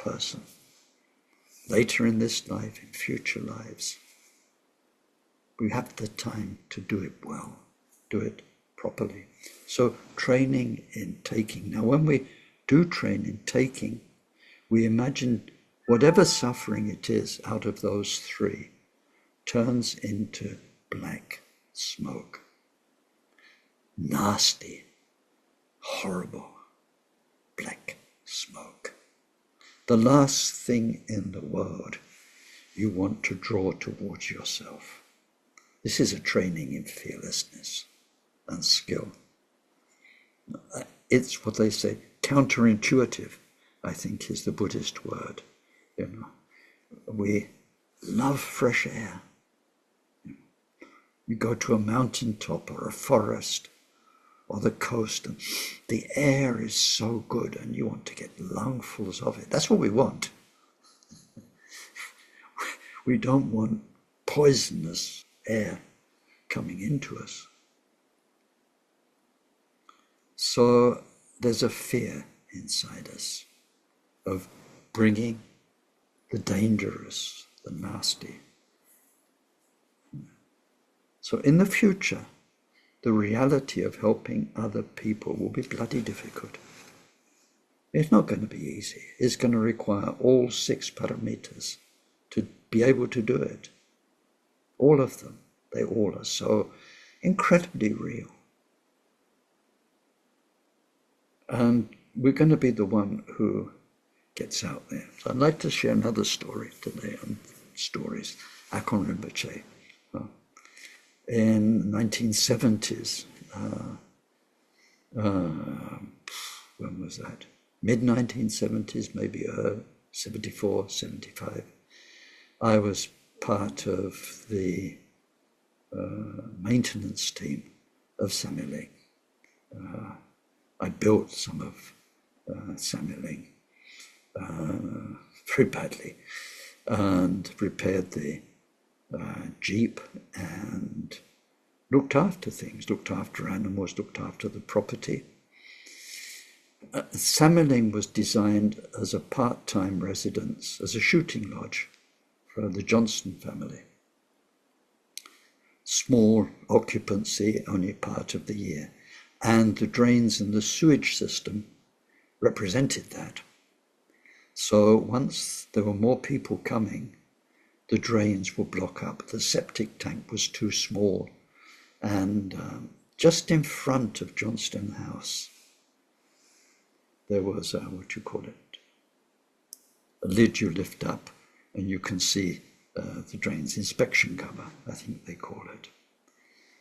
person. Later in this life, in future lives, we have the time to do it well, do it properly. So training in taking. Now when we do train in taking, we imagine whatever suffering it is out of those three turns into black smoke. Nasty, horrible, black smoke. The last thing in the world you want to draw towards yourself. This is a training in fearlessness and skill. It's what they say, counterintuitive, I think is the Buddhist word. We love fresh air. You go to a mountaintop or a forest or the coast, and the air is so good and you want to get lungfuls of it. That's what we want. We don't want poisonous air coming into us. So there's a fear inside us of bringing the dangerous, the nasty. So in the future, the reality of helping other people will be bloody difficult. It's not going to be easy. It's going to require all 6 paramitas to be able to do it. All of them. They all are so incredibly real. And we're going to be the one who gets out there. So I'd like to share another story today on stories. Akon Rinpoche. In the 1970s, when was that? Mid-1970s, maybe 74, 75. I was part of the maintenance team of Samiling. I built some of Samiling very badly and repaired the jeep and looked after things, looked after animals, looked after the property. Samiling was designed as a part-time residence, as a shooting lodge for the Johnston family. Small occupancy, only part of the year. And the drains and the sewage system represented that. So once there were more people coming, the drains would block up. The septic tank was too small. And just in front of Johnston House, there was a lid you lift up and you can see the drains inspection cover, I think they call it.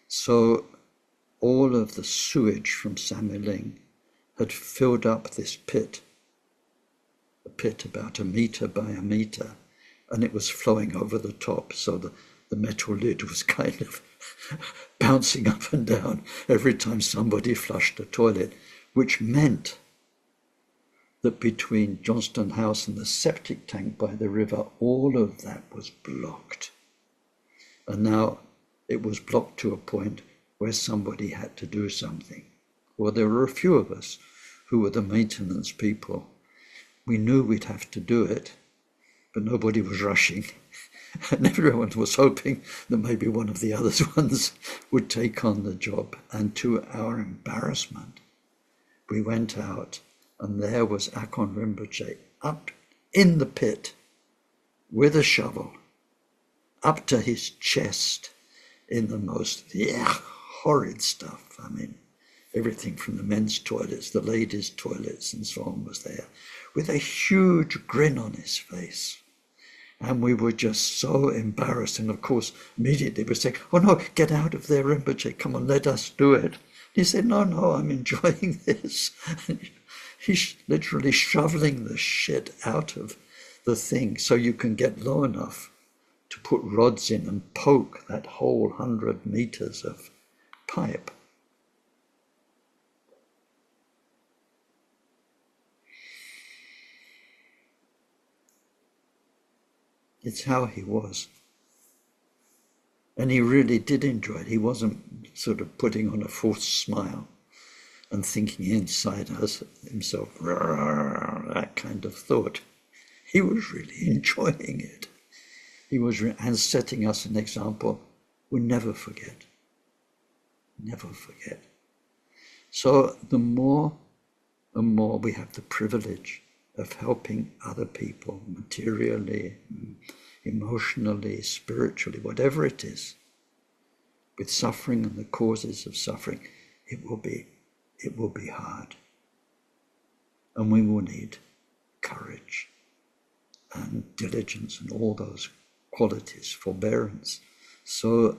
So all of the sewage from Samiling had filled up this pit, a pit about 1 meter by 1 meter, and it was flowing over the top, so the metal lid was kind of bouncing up and down every time somebody flushed a toilet, which meant that between Johnston House and the septic tank by the river, all of that was blocked. And now it was blocked to a point where somebody had to do something. Well, there were a few of us who were the maintenance people. We knew we'd have to do it, but nobody was rushing. And everyone was hoping that maybe one of the other ones would take on the job. And to our embarrassment, we went out, and there was Akon Rinpoche up in the pit with a shovel, up to his chest in the most horrid stuff. I mean, everything from the men's toilets, the ladies' toilets, and so on was there, with a huge grin on his face. And we were just so embarrassed. And of course, immediately we said, "Oh no, get out of there, Rinpoche, come on, let us do it." He said, no, I'm enjoying this. He's literally shoveling the shit out of the thing so you can get low enough to put rods in and poke that whole 100 meters of pipe. It's how he was. And he really did enjoy it. He wasn't sort of putting on a false smile and thinking inside himself, that kind of thought. He was really enjoying it. He was and setting us an example we'll never forget. Never forget. So the more and more we have the privilege of helping other people materially, emotionally, spiritually, whatever it is, with suffering and the causes of suffering, it will be hard. And we will need courage and diligence and all those qualities, forbearance. So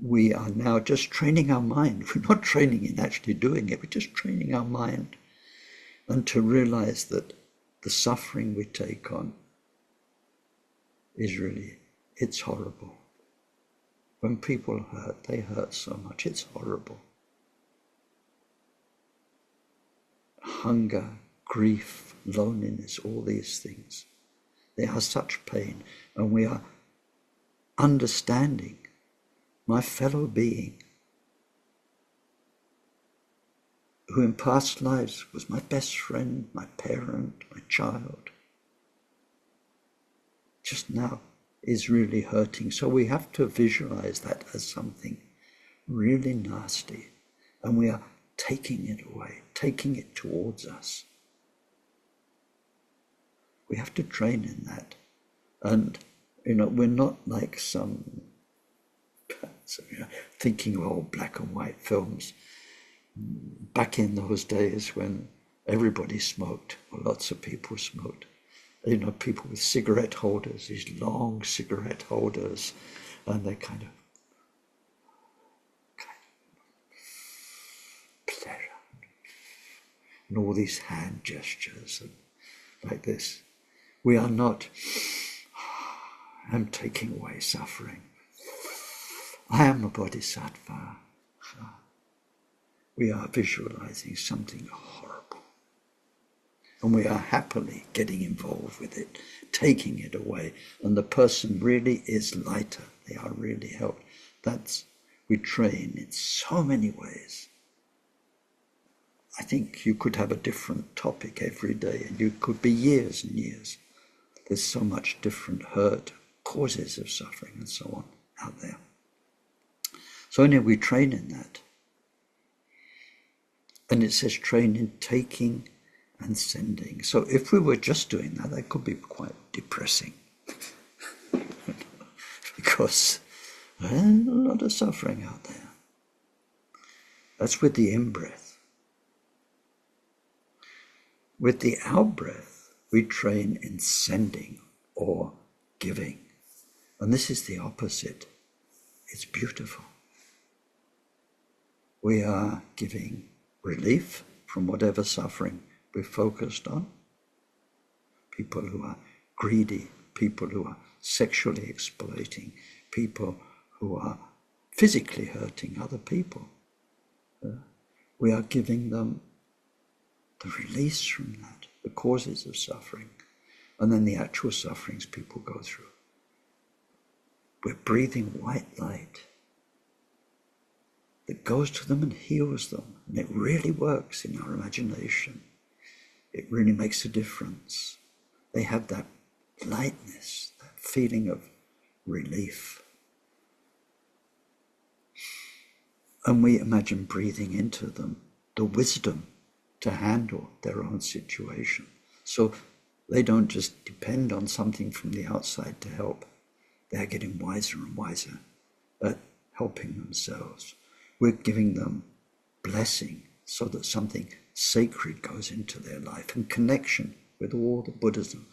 we are now just training our mind. We're not training in actually doing it, we're just training our mind. And to realize that the suffering we take on is really, it's horrible. When people hurt, they hurt so much, it's horrible. Hunger, grief, loneliness, all these things, they are such pain, and we are understanding my fellow being, who in past lives was my best friend, my parent, my child, just now is really hurting. So we have to visualize that as something really nasty, and we are taking it away, taking it towards us. We have to train in that. And, we're not like some thinking of old black and white films. Back in those days when everybody smoked, or lots of people smoked, people with cigarette holders, these long cigarette holders, and they kind of pleasure, and all these hand gestures and like this. We are not, I'm taking away suffering. I am a bodhisattva. We are visualizing something horrible. And we are happily getting involved with it, taking it away. And the person really is lighter. They are really helped. We train in so many ways. I think you could have a different topic every day, and you could be years and years. There's so much different hurt, causes of suffering and so on out there. So anyway, we train in that. And it says train in taking and sending. So if we were just doing that, that could be quite depressing. Because there's a lot of suffering out there. That's with the in-breath. With the out-breath, we train in sending or giving. And this is the opposite. It's beautiful. We are giving relief from whatever suffering we're focused on. People who are greedy, people who are sexually exploiting, people who are physically hurting other people. We are giving them the release from that, the causes of suffering, and then the actual sufferings people go through. We're breathing white light that goes to them and heals them, and it really works in our imagination. It really makes a difference. They have that lightness, that feeling of relief. And we imagine breathing into them the wisdom to handle their own situation. So they don't just depend on something from the outside to help. They're getting wiser and wiser at helping themselves. We're giving them blessing so that something sacred goes into their life and connection with all the Buddhism,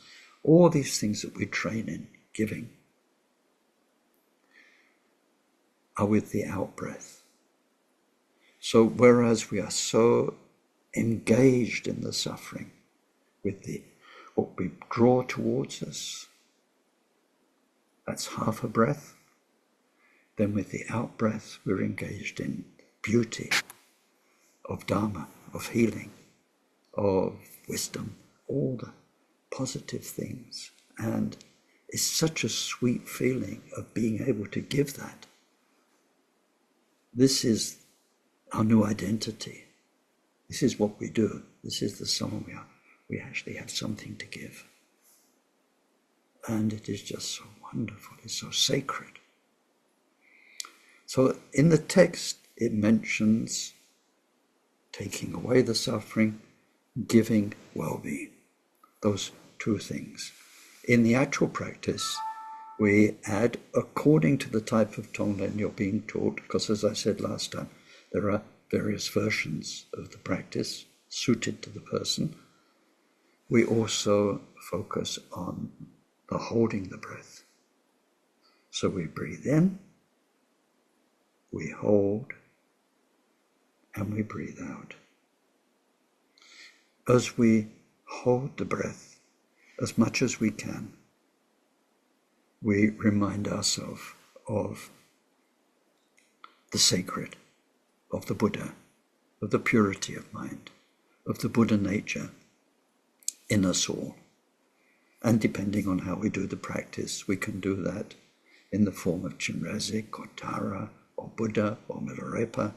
all these things that we train in giving are with the out-breath. So whereas we are so engaged in the suffering with what we draw towards us, that's half a breath. Then with the out-breath, we're engaged in beauty of Dharma, of healing, of wisdom, all the positive things. And it's such a sweet feeling of being able to give that. This is our new identity. This is what we do. This is the song we are. We actually have something to give. And it is just so wonderful. It's so sacred. So in the text, it mentions taking away the suffering, giving well-being. Those two things. In the actual practice, we add according to the type of Tonglen you're being taught, because as I said last time, there are various versions of the practice suited to the person. We also focus on the holding the breath. So we breathe in, we hold, and we breathe out. As we hold the breath as much as we can, we remind ourselves of the sacred, of the Buddha, of the purity of mind, of the Buddha nature in us all. And depending on how we do the practice, we can do that in the form of Chinrezig or Tara or Buddha or Milarepa.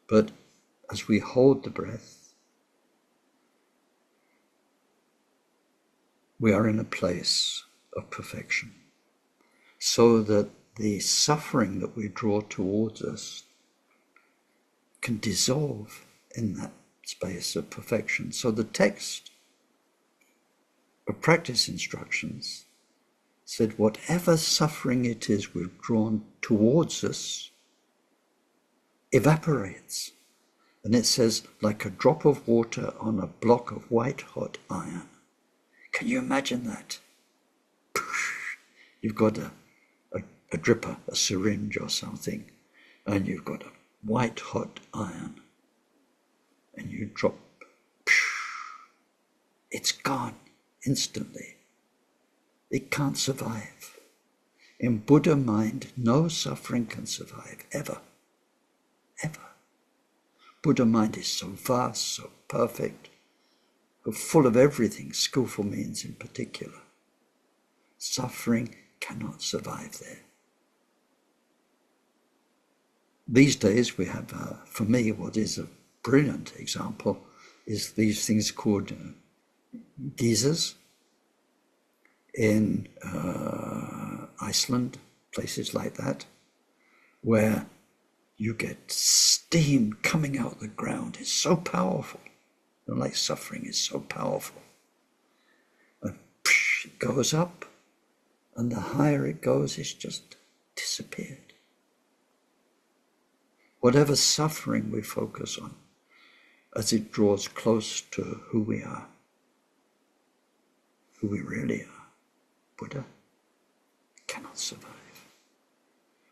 But as we hold the breath, we are in a place of perfection, so that the suffering that we draw towards us can dissolve in that space of perfection. So the text of practice instructions said whatever suffering it is we've drawn towards us evaporates. And it says, like a drop of water on a block of white hot iron. Can you imagine that? You've got a dripper, a syringe or something, and you've got a white hot iron, and you drop, it's gone instantly. It can't survive. In Buddha mind, no suffering can survive, ever, ever. Buddha mind is so vast, so perfect, so full of everything, skillful means in particular. Suffering cannot survive there. These days we have, for me, what is a brilliant example is these things called geysers in Iceland, places like that, where you get steam coming out of the ground. It's so powerful. Like suffering is so powerful. And it goes up, and the higher it goes, it's just disappeared. Whatever suffering we focus on, as it draws close to who we are, who we really are, Buddha cannot survive.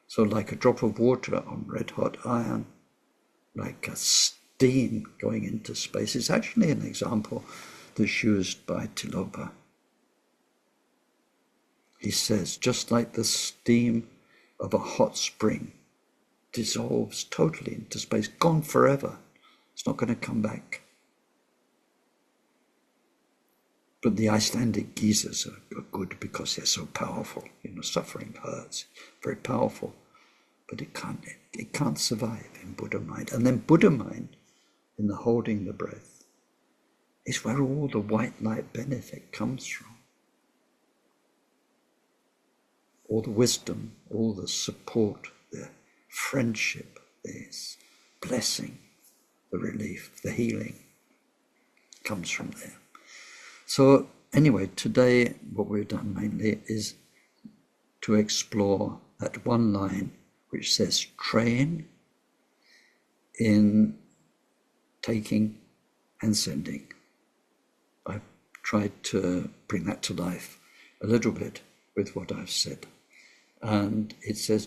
So like a drop of water on red-hot iron, like a steam going into space, is actually an example that's used by Tilopa. He says, just like the steam of a hot spring dissolves totally into space, gone forever. It's not going to come back. But the Icelandic geysers are good because they're so powerful. Suffering hurts, very powerful, but it can't survive in Buddha mind. And then Buddha mind, in the holding the breath, is where all the white light benefit comes from. All the wisdom, all the support, the friendship, this blessing, the relief, the healing comes from there. So anyway, today what we've done mainly is to explore that one line which says train in taking and sending. I've tried to bring that to life a little bit with what I've said. And it says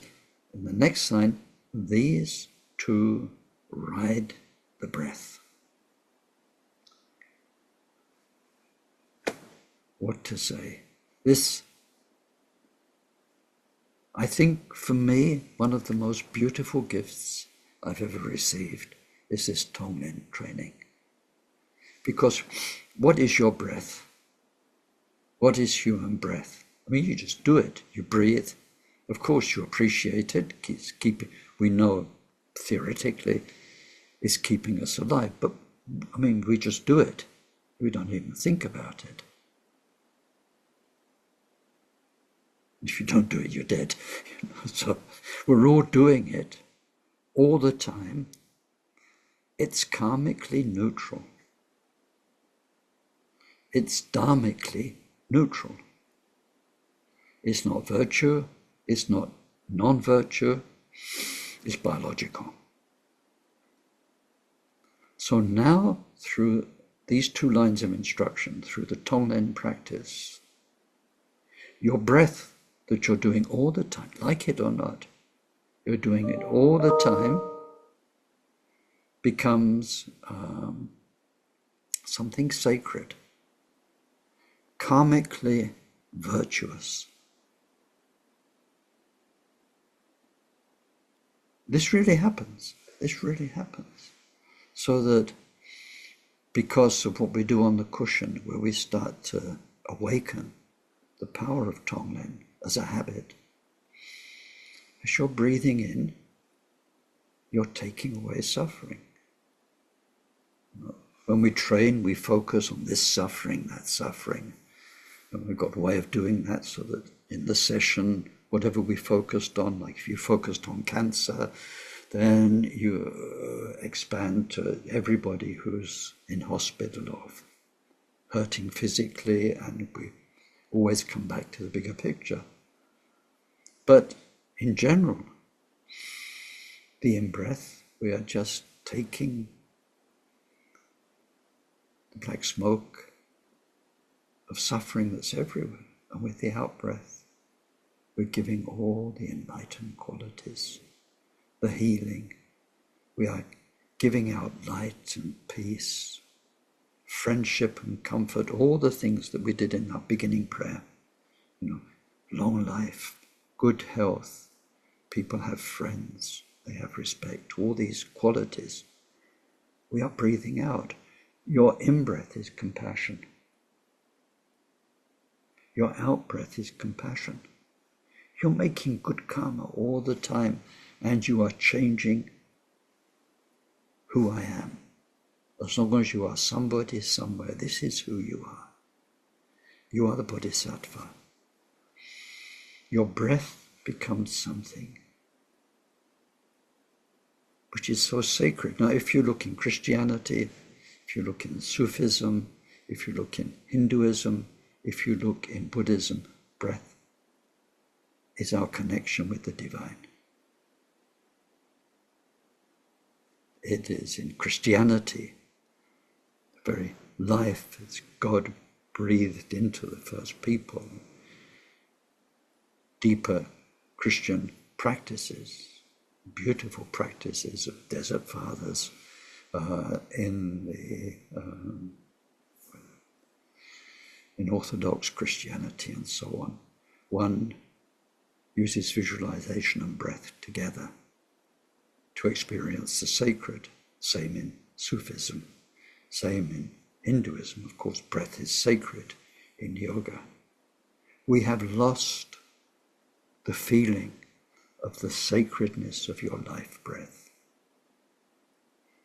in the next line, these two ride the breath. What to say? This, I think for me, one of the most beautiful gifts I've ever received is this Tonglen training. Because what is your breath? What is human breath? I mean, you just do it. You breathe. Of course, you appreciate it. We know theoretically it's keeping us alive. But, I mean, we just do it. We don't even think about it. If you don't do it, you're dead. So we're all doing it all the time. It's karmically neutral. It's dharmically neutral. It's not virtue. It's not non-virtue. It's biological. So now, through these two lines of instruction, through the Tonglen practice, your breath that you're doing all the time, like it or not, you're doing it all the time, becomes something sacred, karmically virtuous. This really happens. This really happens. So that because of what we do on the cushion, where we start to awaken the power of Tonglen as a habit, as you're breathing in, you're taking away suffering. When we train, we focus on this suffering, that suffering. And we've got a way of doing that so that in the session, whatever we focused on, like if you focused on cancer, then you expand to everybody who's in hospital or hurting physically, and we always come back to the bigger picture. But in general, the in-breath, we are just taking the black smoke of suffering that's everywhere, and with the out-breath, we're giving all the enlightened qualities, the healing. We are giving out light and peace, friendship and comfort, all the things that we did in our beginning prayer. Long life, good health, people have friends, they have respect, all these qualities. We are breathing out. Your in-breath is compassion. Your out-breath is compassion. You're making good karma all the time, and you are changing who I am. As long as you are somebody somewhere, this is who you are. You are the bodhisattva. Your breath becomes something which is so sacred. Now, if you look in Christianity, if you look in Sufism, if you look in Hinduism, if you look in Buddhism, breath is our connection with the divine. It is in Christianity, the very life that God breathed into the first people. Deeper Christian practices, beautiful practices of desert fathers in Orthodox Christianity and so on. One uses visualization and breath together to experience the sacred. Same in Sufism, same in Hinduism. Of course, breath is sacred in yoga. We have lost the feeling of the sacredness of your life breath.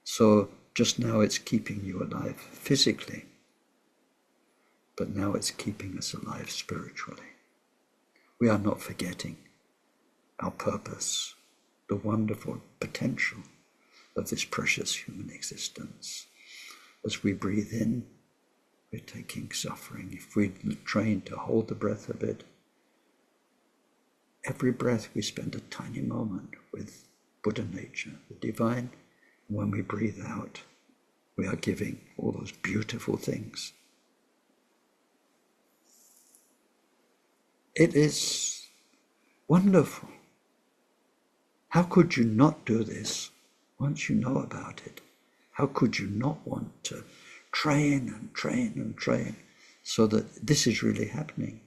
So just now it's keeping you alive physically, but now it's keeping us alive spiritually. We are not forgetting our purpose, the wonderful potential of this precious human existence. As we breathe in, we're taking suffering. If we train to hold the breath a bit, every breath we spend a tiny moment with Buddha nature, the divine. When we breathe out, we are giving all those beautiful things. It is wonderful. How could you not do this once you know about it? How could you not want to train and train and train so that this is really happening,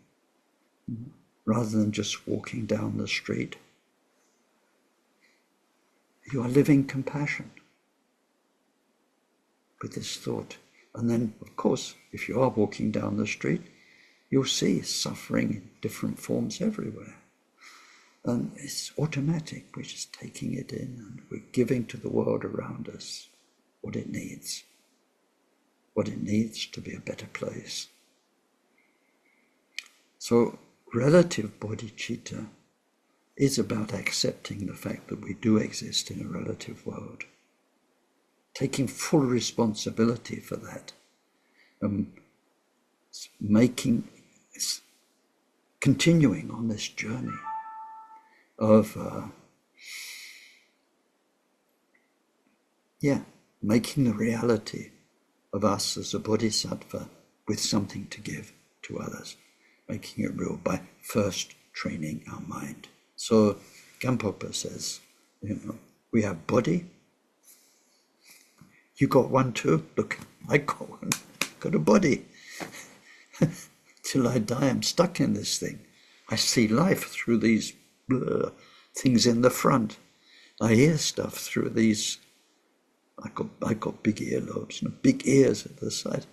rather than just walking down the street? You are living compassion with this thought. And then, of course, if you are walking down the street, you'll see suffering in different forms everywhere. And it's automatic. We're just taking it in and we're giving to the world around us what it needs to be a better place. So relative bodhicitta is about accepting the fact that we do exist in a relative world, taking full responsibility for that, continuing on this journey of making the reality of us as a bodhisattva with something to give to others, making it real by first training our mind. So Gampopa says, we have body. You got one too? Look, I got one. Got a body. Till I die, I'm stuck in this thing. I see life through these things in the front. I hear stuff through these. I got big earlobes and big ears at the side.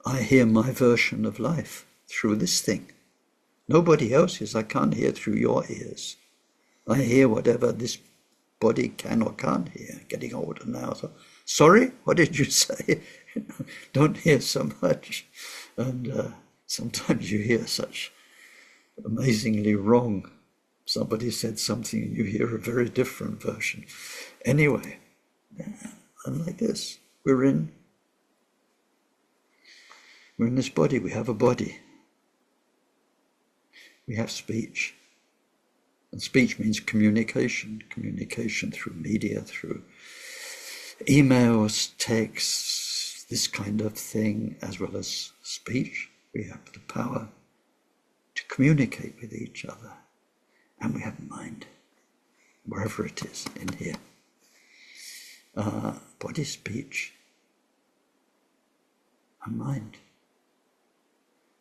I hear my version of life through this thing. Nobody else's. I can't hear through your ears. I hear whatever this body can or can't hear. Getting older now. So, sorry, what did you say? Don't hear so much. And sometimes you hear such amazingly wrong. Somebody said something and you hear a very different version. Anyway, and like this, we're in this body. We have a body. We have speech. And speech means communication through media, through emails, texts, this kind of thing, as well as speech. We have the power to communicate with each other. And we have mind, wherever it is in here. Body, speech, and mind.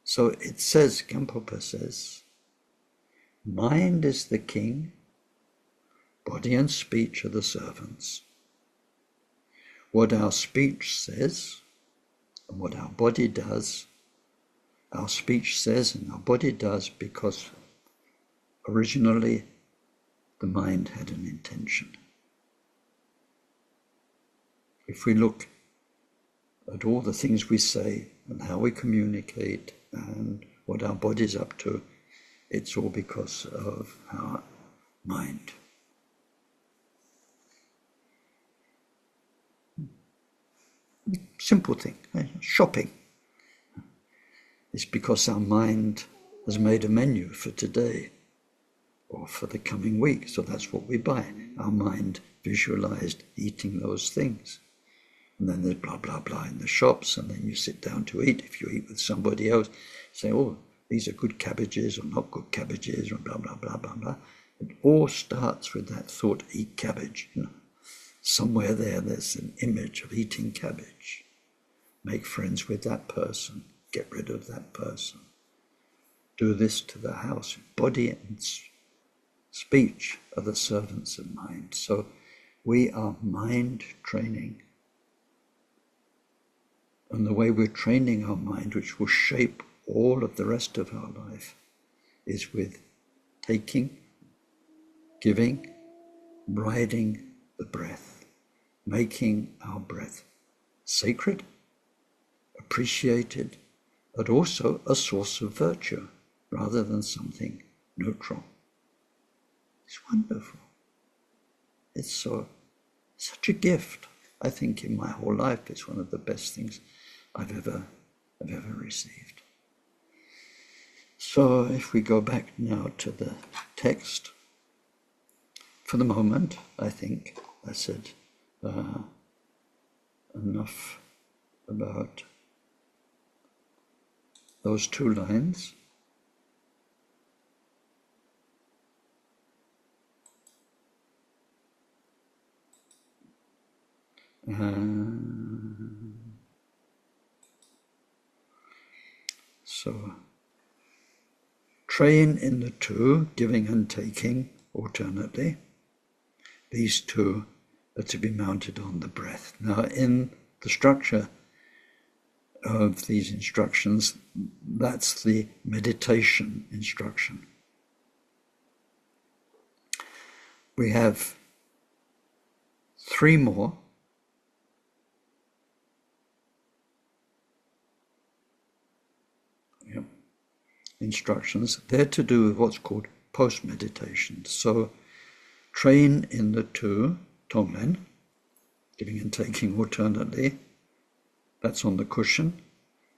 So it says, Gampopa says, Mind is the king, body and speech are the servants. What our speech says and what our body does, our speech says and our body does because originally the mind had an intention. If we look at all the things we say and how we communicate and what our body's up to, it's all because of our mind. Simple thing, shopping. It's because our mind has made a menu for today or for the coming week, so that's what we buy. Our mind visualized eating those things. And then there's blah, blah, blah in the shops, and then you sit down to eat. If you eat with somebody else, say, oh, these are good cabbages or not good cabbages, or blah, blah, blah, blah, blah. It all starts with that thought, eat cabbage. Somewhere there's an image of eating cabbage. Make friends with that person. Get rid of that person. Do this to the house. Body and speech are the servants of mind. So we are mind training. And the way we're training our mind, which will shape all of the rest of our life, is with taking, giving, riding the breath, making our breath sacred, appreciated, but also a source of virtue rather than something neutral. It's wonderful. It's such a gift. I think in my whole life it's one of the best things I've ever received. So if we go back now to the text, for the moment, I think I said enough about those two lines. So, train in the two, giving and taking alternately. These two are to be mounted on the breath. Now, in the structure of these instructions, that's the meditation instruction. We have 3 more. Instructions. They're to do with what's called post-meditation. So train in the two, Tonglen, giving and taking alternately. That's on the cushion.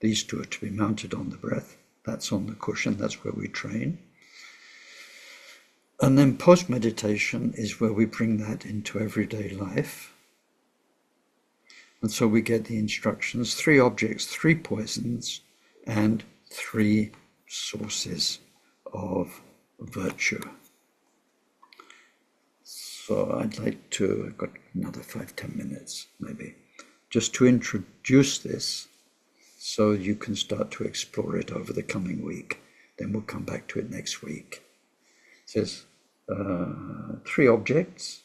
These two are to be mounted on the breath. That's on the cushion. That's where we train. And then post-meditation is where we bring that into everyday life. And so we get the instructions, 3 objects, 3 poisons, and 3 sources of virtue. So I'd like to, I've got another 5-10 minutes maybe, just to introduce this so you can start to explore it over the coming week. Then we'll come back to it next week. It says 3 objects,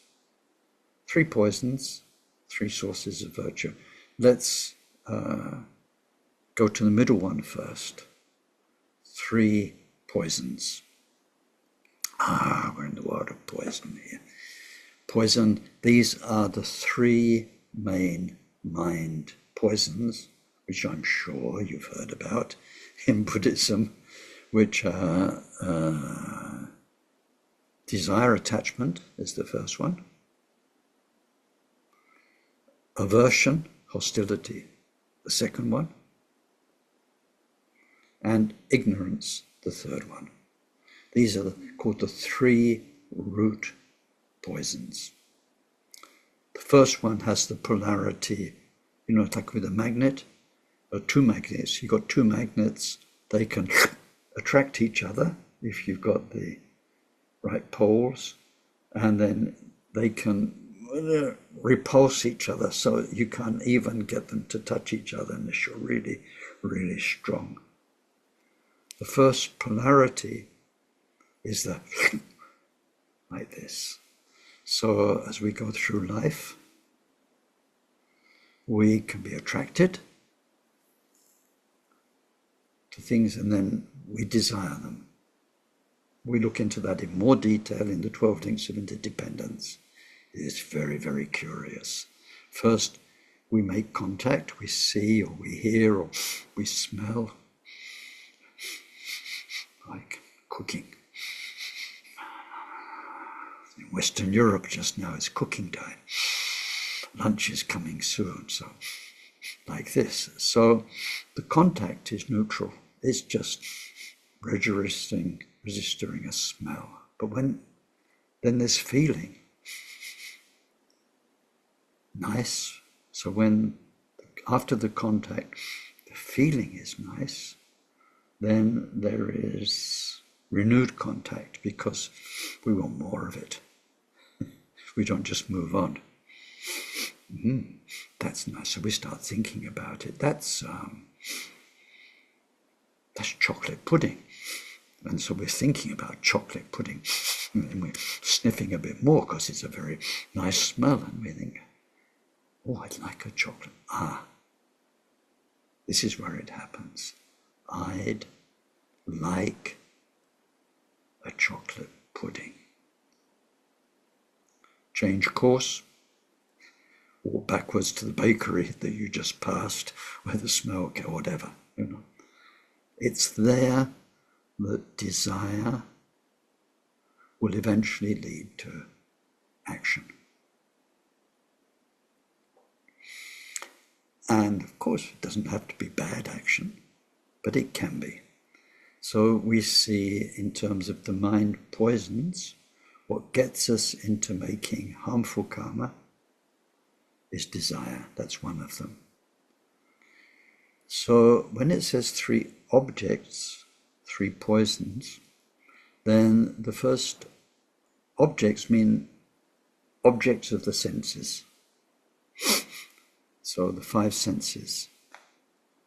3 poisons, 3 sources of virtue. Let's go to the middle one first. 3 poisons. We're in the world of poison here. Poison, these are the 3 main mind poisons, which I'm sure you've heard about in Buddhism, which are desire attachment is the first one, aversion, hostility, the second one, and ignorance, the third one. These are called the 3 root poisons. The first one has the polarity, like with a magnet, or 2 magnets. You've got 2 magnets, they can attract each other if you've got the right poles, and then they can repulse each other, so you can't even get them to touch each other unless you're really, really strong. The first polarity is the like this. So as we go through life, we can be attracted to things and then we desire them. We look into that in more detail in the 12 links of interdependence. It is very, very curious. First, we make contact, we see or we hear or we smell, like cooking. In Western Europe just now it's cooking time. Lunch is coming soon, so like this. So the contact is neutral. It's just registering a smell. But then there's feeling. Nice. So when, after the contact, the feeling is nice, then there is renewed contact because we want more of it. We don't just move on. That's nice. So we start thinking about it. That's chocolate pudding. And so we're thinking about chocolate pudding. And then we're sniffing a bit more because it's a very nice smell. And we think, oh, I'd like a chocolate. This is where it happens. I'd like a chocolate pudding. Change course. Walk backwards to the bakery that you just passed, where the smell, or whatever. It's there that desire will eventually lead to action. And of course, it doesn't have to be bad action, but it can be. So we see in terms of the mind poisons, what gets us into making harmful karma is desire. That's one of them. So when it says 3 objects, 3 poisons, then the first objects mean objects of the senses. So the 5 senses,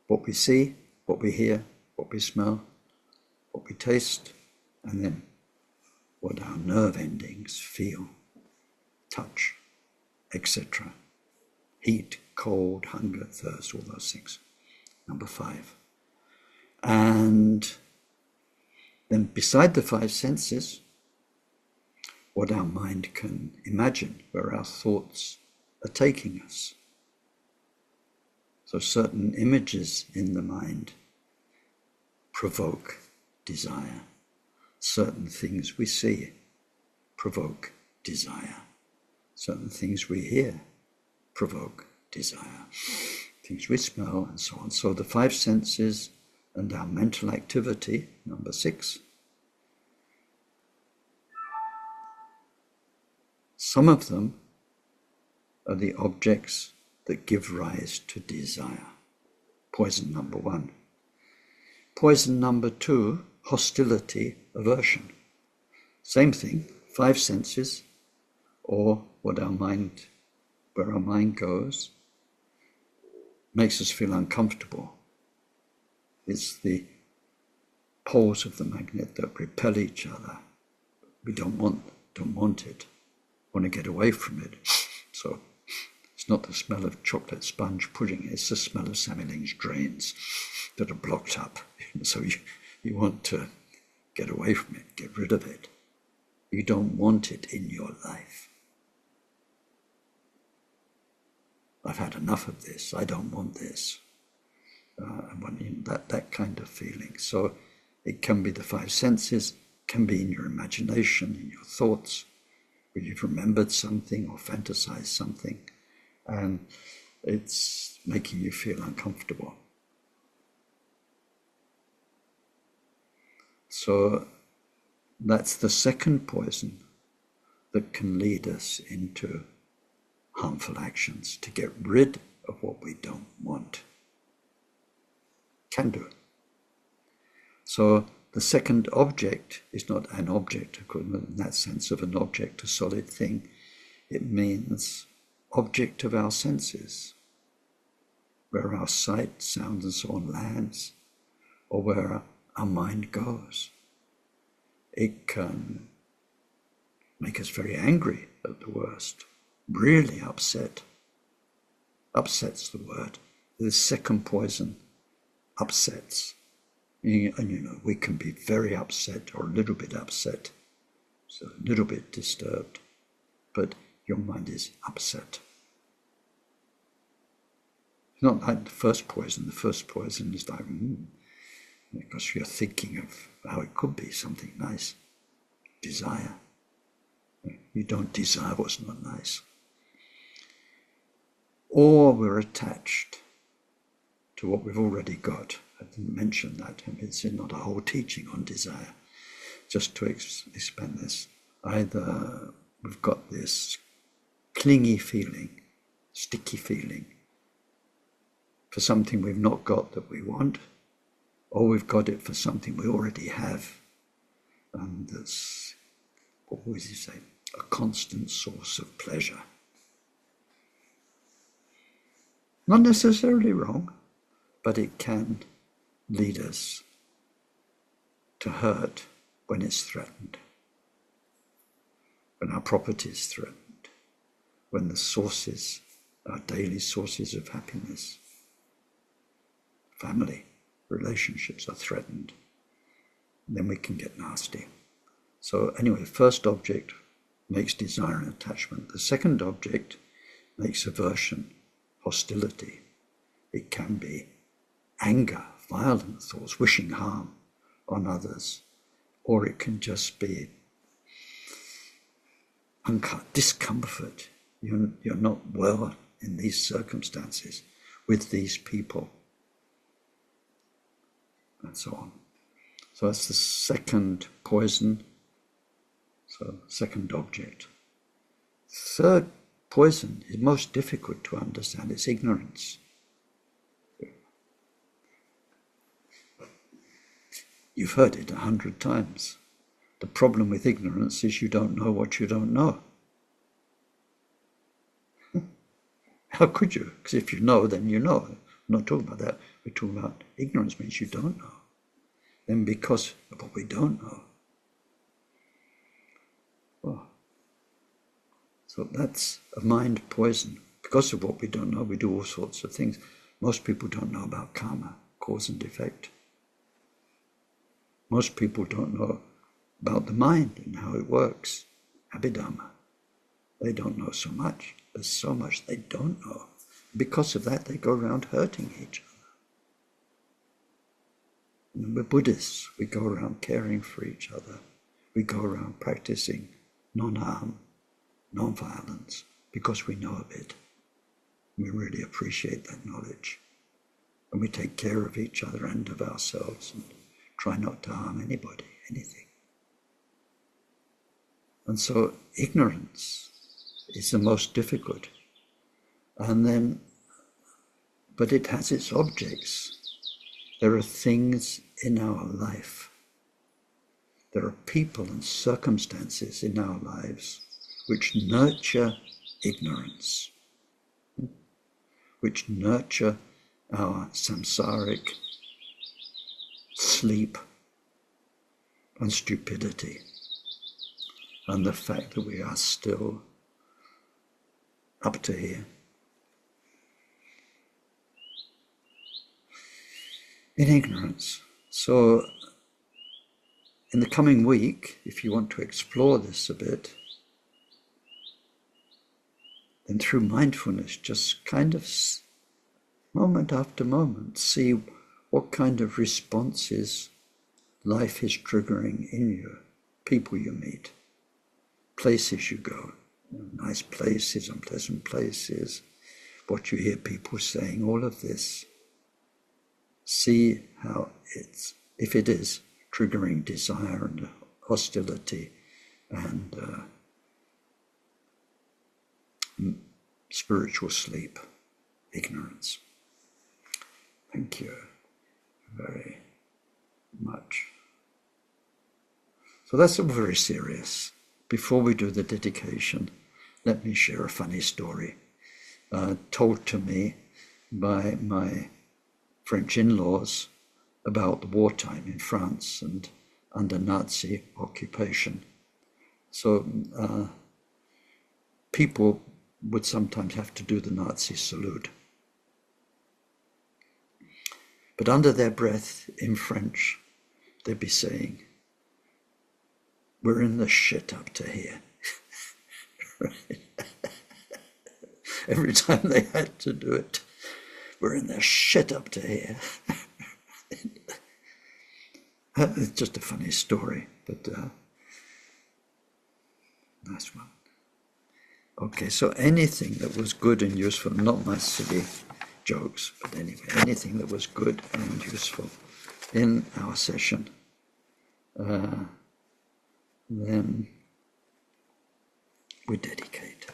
what we see, what we hear, what we smell, what we taste, and then what our nerve endings feel, touch, etc. Heat, cold, hunger, thirst, all those things. Number 5. And then beside the 5 senses, what our mind can imagine, where our thoughts are taking us. So certain images in the mind provoke desire. Certain things we see provoke desire. Certain things we hear provoke desire. Things we smell and so on. So the 5 senses and our mental activity, number 6. Some of them are the objects that give rise to desire. Poison number 1. Poison number 2, hostility, aversion. Same thing, 5 senses, or where our mind goes, makes us feel uncomfortable. It's the poles of the magnet that repel each other. We don't want it, want to get away from it. So it's not the smell of chocolate sponge pudding, it's the smell of Sammy Ling's drains that are blocked up. So you want to get away from it, get rid of it. You don't want it in your life. I've had enough of this, I don't want this. That kind of feeling. So it can be the 5 senses, can be in your imagination, in your thoughts, where you've remembered something or fantasized something, and it's making you feel uncomfortable. So that's the second poison that can lead us into harmful actions, to get rid of what we don't want. Can do. So the second object is not an object, in that sense of an object, a solid thing. It means object of our senses, where our sight, sound and so on lands, or where our mind goes. It can make us very angry at the worst, really upset. Upset's the word. The second poison, upsets. And we can be very upset or a little bit upset, so a little bit disturbed, but your mind is upset. It's not like the first poison. The first poison is like, because you're thinking of how it could be something nice. Desire. You don't desire what's not nice. Or we're attached to what we've already got. I didn't mention that. It's not a whole teaching on desire. Just to expand this. Either we've got this clingy feeling, sticky feeling, for something we've not got that we want, or we've got it for something we already have, and that's, what would you say, a constant source of pleasure. Not necessarily wrong, but it can lead us to hurt when it's threatened, when our property is threatened, when the sources, our daily sources of happiness, family, relationships are threatened. Then we can get nasty. So anyway, first object makes desire and attachment. The second object makes aversion, hostility. It can be anger, violent thoughts, wishing harm on others, or it can just be discomfort. You're not well in these circumstances, with these people, and so on. So that's the second poison, so second object. Third poison is most difficult to understand. It's ignorance. You've heard it 100 times. The problem with ignorance is you don't know what you don't know. How could you? Because if you know, then you know. I'm not talking about that. We're talking about ignorance means you don't know. Then because of what we don't know. Well, so that's a mind poison. Because of what we don't know, we do all sorts of things. Most people don't know about karma, cause and effect. Most people don't know about the mind and how it works, Abhidhamma. They don't know so much. There's so much they don't know. Because of that, they go around hurting each other. And we're Buddhists. We go around caring for each other. We go around practicing non-harm, non-violence, because we know of it. We really appreciate that knowledge. And we take care of each other and of ourselves and try not to harm anybody, anything. And so ignorance is the most difficult. And then, but it has its objects. There are things in our life. There are people and circumstances in our lives which nurture ignorance, which nurture our samsaric sleep and stupidity, and the fact that we are still up to here. In ignorance. So in the coming week, if you want to explore this a bit, then through mindfulness, just kind of moment after moment, see what kind of responses life is triggering in you, people you meet, places you go, nice places, unpleasant places, what you hear people saying, all of this. See how it's, if it is triggering desire and hostility and spiritual sleep, ignorance. Thank you very much. So that's all very serious. Before we do the dedication, let me share a funny story told to me by my French in-laws about the wartime in France, and under Nazi occupation. So people would sometimes have to do the Nazi salute. But under their breath, in French, they'd be saying, "We're in the shit up to here." Right? Every time they had to do it, "We're in the shit up to here." It's just a funny story, but nice one. Okay, so anything that was good and useful, not my silly jokes, but anyway, anything that was good and useful in our session, then we dedicate.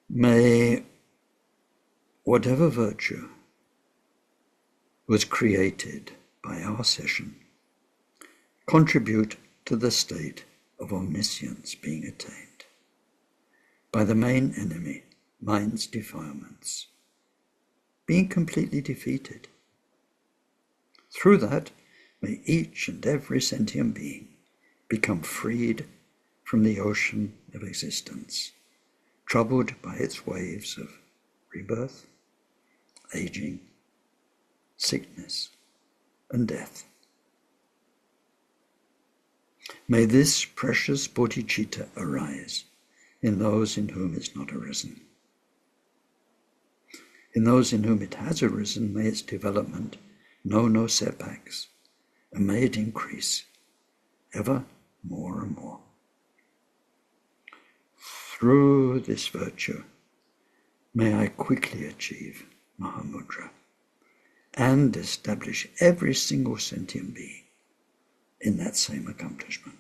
May whatever virtue was created by our session contribute to the state of omniscience being attained by the main enemy, mind's defilements, being completely defeated. Through that, may each and every sentient being become freed from the ocean of existence, troubled by its waves of rebirth, aging, sickness, and death. May this precious bodhicitta arise in those in whom it's not arisen. In those in whom it has arisen, may its development know no setbacks, and may it increase ever more and more. Through this virtue, may I quickly achieve Mahamudra and establish every single sentient being in that same accomplishment.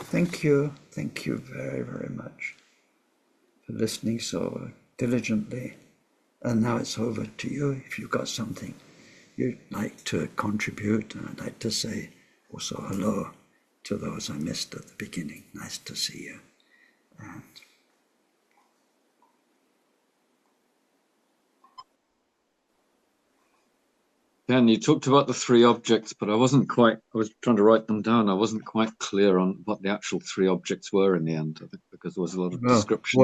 Thank you very, very much for listening so diligently. And now it's over to you. If you've got something you'd like to contribute, and I'd like to say also hello to those I missed at the beginning. Nice to see you. And Dan, you talked about the three objects, but I was trying to write them down. I wasn't quite clear on what the actual three objects were in the end, I think, because there was a lot of description.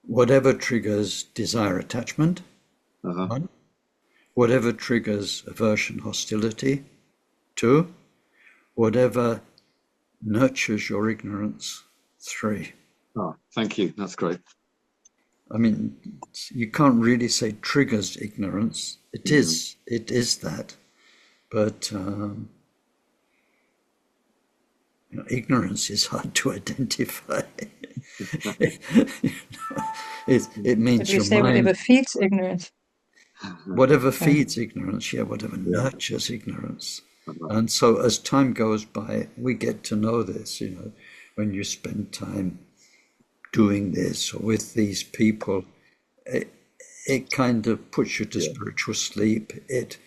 Whatever triggers desire attachment, one. Whatever triggers aversion, hostility, two. Whatever nurtures your ignorance, three. Oh, thank you. That's great. I mean, you can't really say triggers ignorance. It is that, but ignorance is hard to identify. It means your mind. Whatever feeds ignorance. Whatever feeds ignorance, whatever nurtures ignorance. And so as time goes by, we get to know this, when you spend time doing this or with these people, it kind of puts you to spiritual sleep. It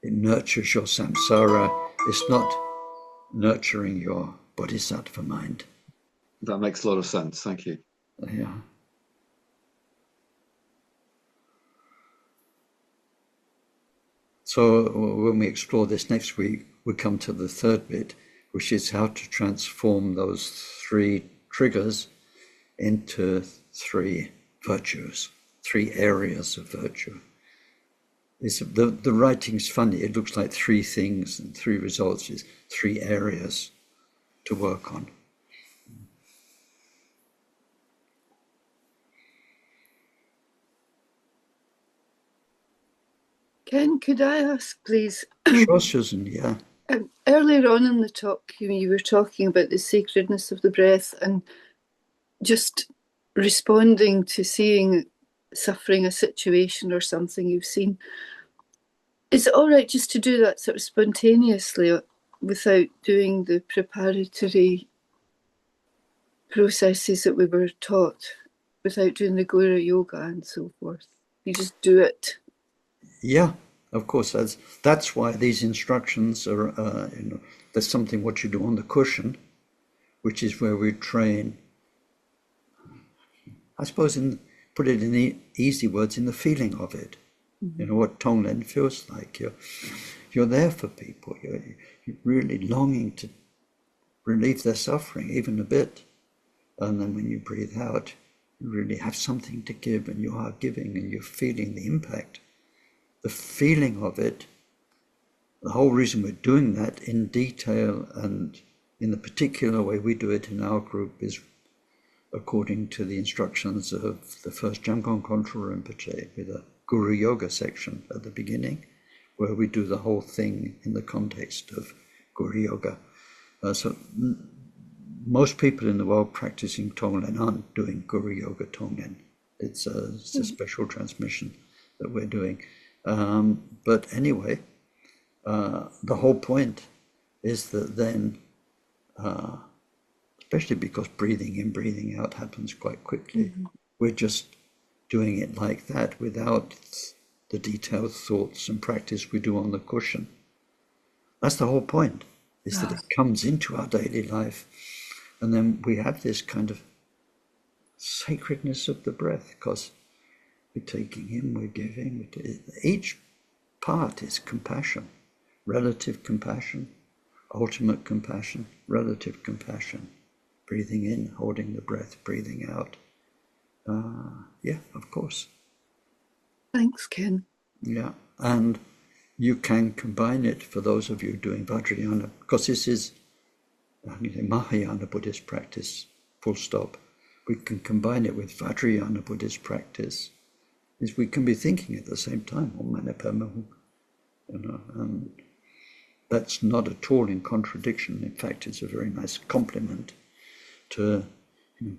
nurtures your samsara. It's not nurturing your bodhisattva mind. That makes a lot of sense. Thank you. Yeah. So when we explore this next week, we come to the third bit, which is how to transform those three triggers into three virtues, three areas of virtue. The writing's funny. It looks like three things and three results is three areas to work on. Ken, could I ask, please? Sure, Susan, yeah. Earlier on in the talk, you were talking about the sacredness of the breath and just responding to seeing suffering, a situation or something you've seen. Is it all right just to do that sort of spontaneously without doing the preparatory processes that we were taught, without doing the Guru Yoga and so forth? You just do it. Yeah, of course. That's why these instructions are, there's something what you do on the cushion, which is where we train, I suppose, put it in easy words, in the feeling of it. You know what Tonglen feels like. You're there for people. You're really longing to relieve their suffering, even a bit. And then when you breathe out, you really have something to give, and you are giving, and you're feeling the impact. The feeling of it, the whole reason we're doing that in detail and in the particular way we do it in our group is according to the instructions of the first Jamgon Kongtrul Rinpoche, with a Guru Yoga section at the beginning, where we do the whole thing in the context of Guru Yoga. So most people in the world practicing Tonglen aren't doing Guru Yoga Tonglen. It's a special transmission that we're doing. But anyway, the whole point is that then, especially because breathing in, breathing out happens quite quickly, we're just doing it like that without the detailed thoughts and practice we do on the cushion. That's the whole point, is that it comes into our daily life. And then we have this kind of sacredness of the breath, because we're taking in, we're giving. Each part is compassion, relative compassion, ultimate compassion, relative compassion. Breathing in, holding the breath, breathing out. Yeah, of course. Thanks, Ken. Yeah, and you can combine it for those of you doing Vajrayana, because this is Mahayana Buddhist practice, full stop. We can combine it with Vajrayana Buddhist practice. Is we can be thinking at the same time, Om Mani Padme Hum, and that's not at all in contradiction. In fact, it's a very nice complement to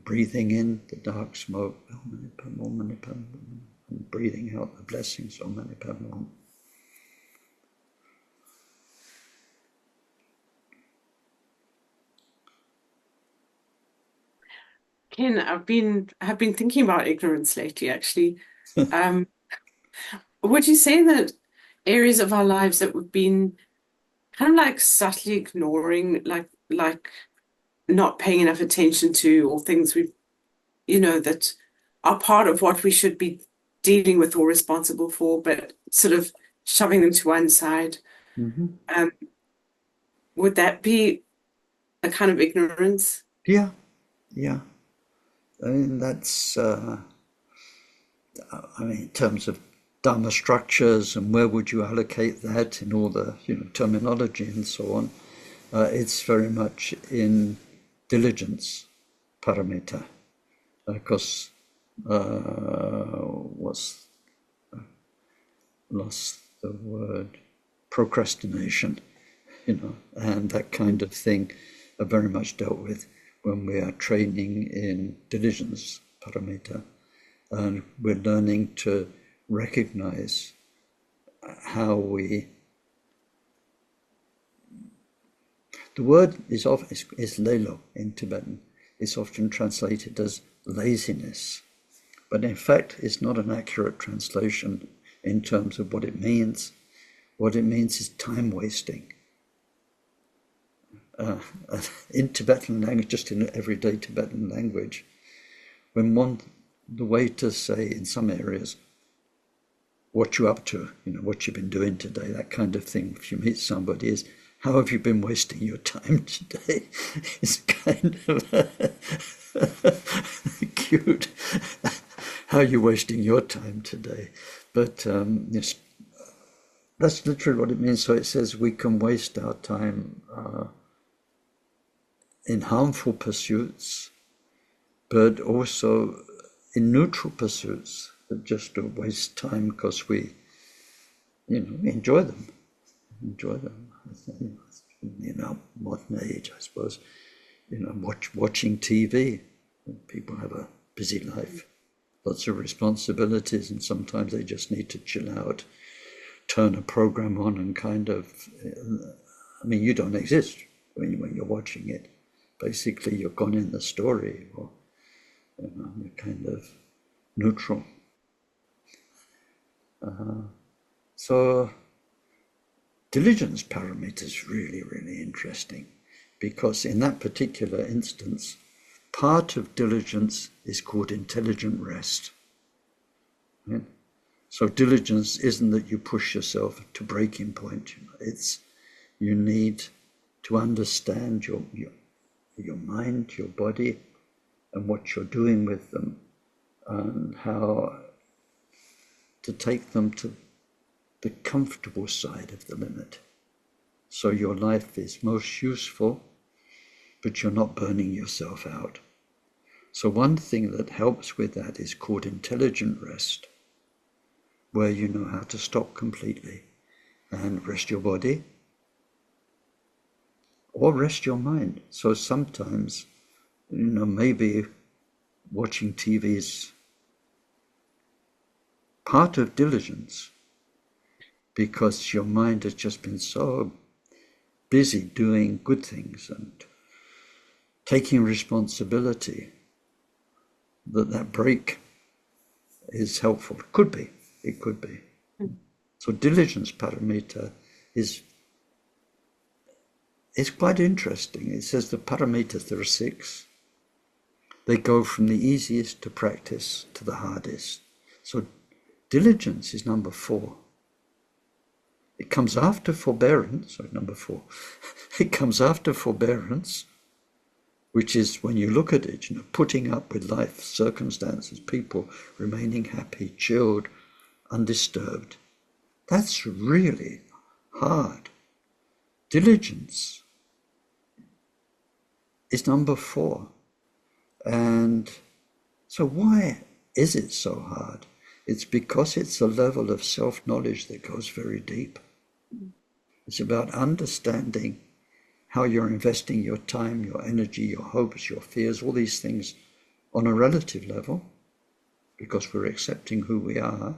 breathing in the dark smoke, Om Mani Padme Hum, Om Mani Padme Hum, and breathing out the blessings, Om Mani Padme Hum. Ken, I've been thinking about ignorance lately, actually. Would you say that areas of our lives that we've been kind of like subtly ignoring, like not paying enough attention to, or things we've, that are part of what we should be dealing with or responsible for, but sort of shoving them to one side? Would that be a kind of ignorance? Yeah. I mean, that's, in terms of Dharma structures and where would you allocate that in all the, terminology and so on, it's very much in diligence, paramita, because lost the word, procrastination, and that kind of thing are very much dealt with when we are training in diligence, paramita, and we're learning to recognize how the word is lelo in Tibetan. It's often translated as laziness, but in fact it's not an accurate translation in terms of what it means. What it means is time wasting. In Tibetan language, just in everyday Tibetan language, the way to say in some areas, what you up to, what you've been doing today, that kind of thing, if you meet somebody, is, how have you been wasting your time today? It's kind of cute. How are you wasting your time today? But yes, that's literally what it means. So it says we can waste our time in harmful pursuits, but also in neutral pursuits that just don't waste time because we enjoy them. Modern age, I suppose, watching TV. People have a busy life, lots of responsibilities, and sometimes they just need to chill out, turn a program on and kind of, you don't exist when you're watching it. Basically, you're gone in the story, or you're kind of neutral. So diligence parameter is really, really interesting. because in that particular instance, part of diligence is called intelligent rest. Right? So diligence isn't that you push yourself to breaking point. It's you need to understand your mind, your body, and what you're doing with them, and how to take them to the comfortable side of the limit. So your life is most useful, but you're not burning yourself out. So one thing that helps with that is called intelligent rest, where you know how to stop completely and rest your body or rest your mind. So sometimes, maybe watching TV is part of diligence, because your mind has just been so busy doing good things and taking responsibility that break is helpful. It could be. So diligence paramita is quite interesting. It says the paramitas, there are 6. They go from the easiest to practice to the hardest. So diligence is number 4. It comes after forbearance, number 4. It comes after forbearance, which is when you look at it, putting up with life, circumstances, people, remaining happy, chilled, undisturbed. That's really hard. Diligence is number 4. And so why is it so hard? It's because it's a level of self-knowledge that goes very deep. It's about understanding how you're investing your time, your energy, your hopes, your fears, all these things on a relative level, because we're accepting who we are,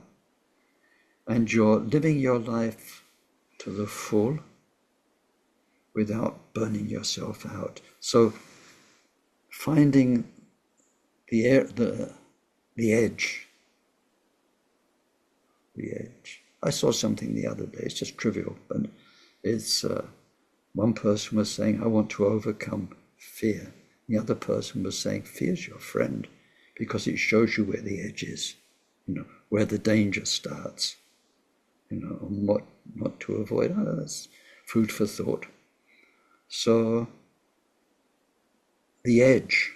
and you're living your life to the full without burning yourself out. So finding the edge. I saw something the other day, it's just trivial, but it's one person was saying, I want to overcome fear. The other person was saying, fear's your friend, because it shows you where the edge is, where the danger starts, and what not to avoid. That's food for thought. So the edge,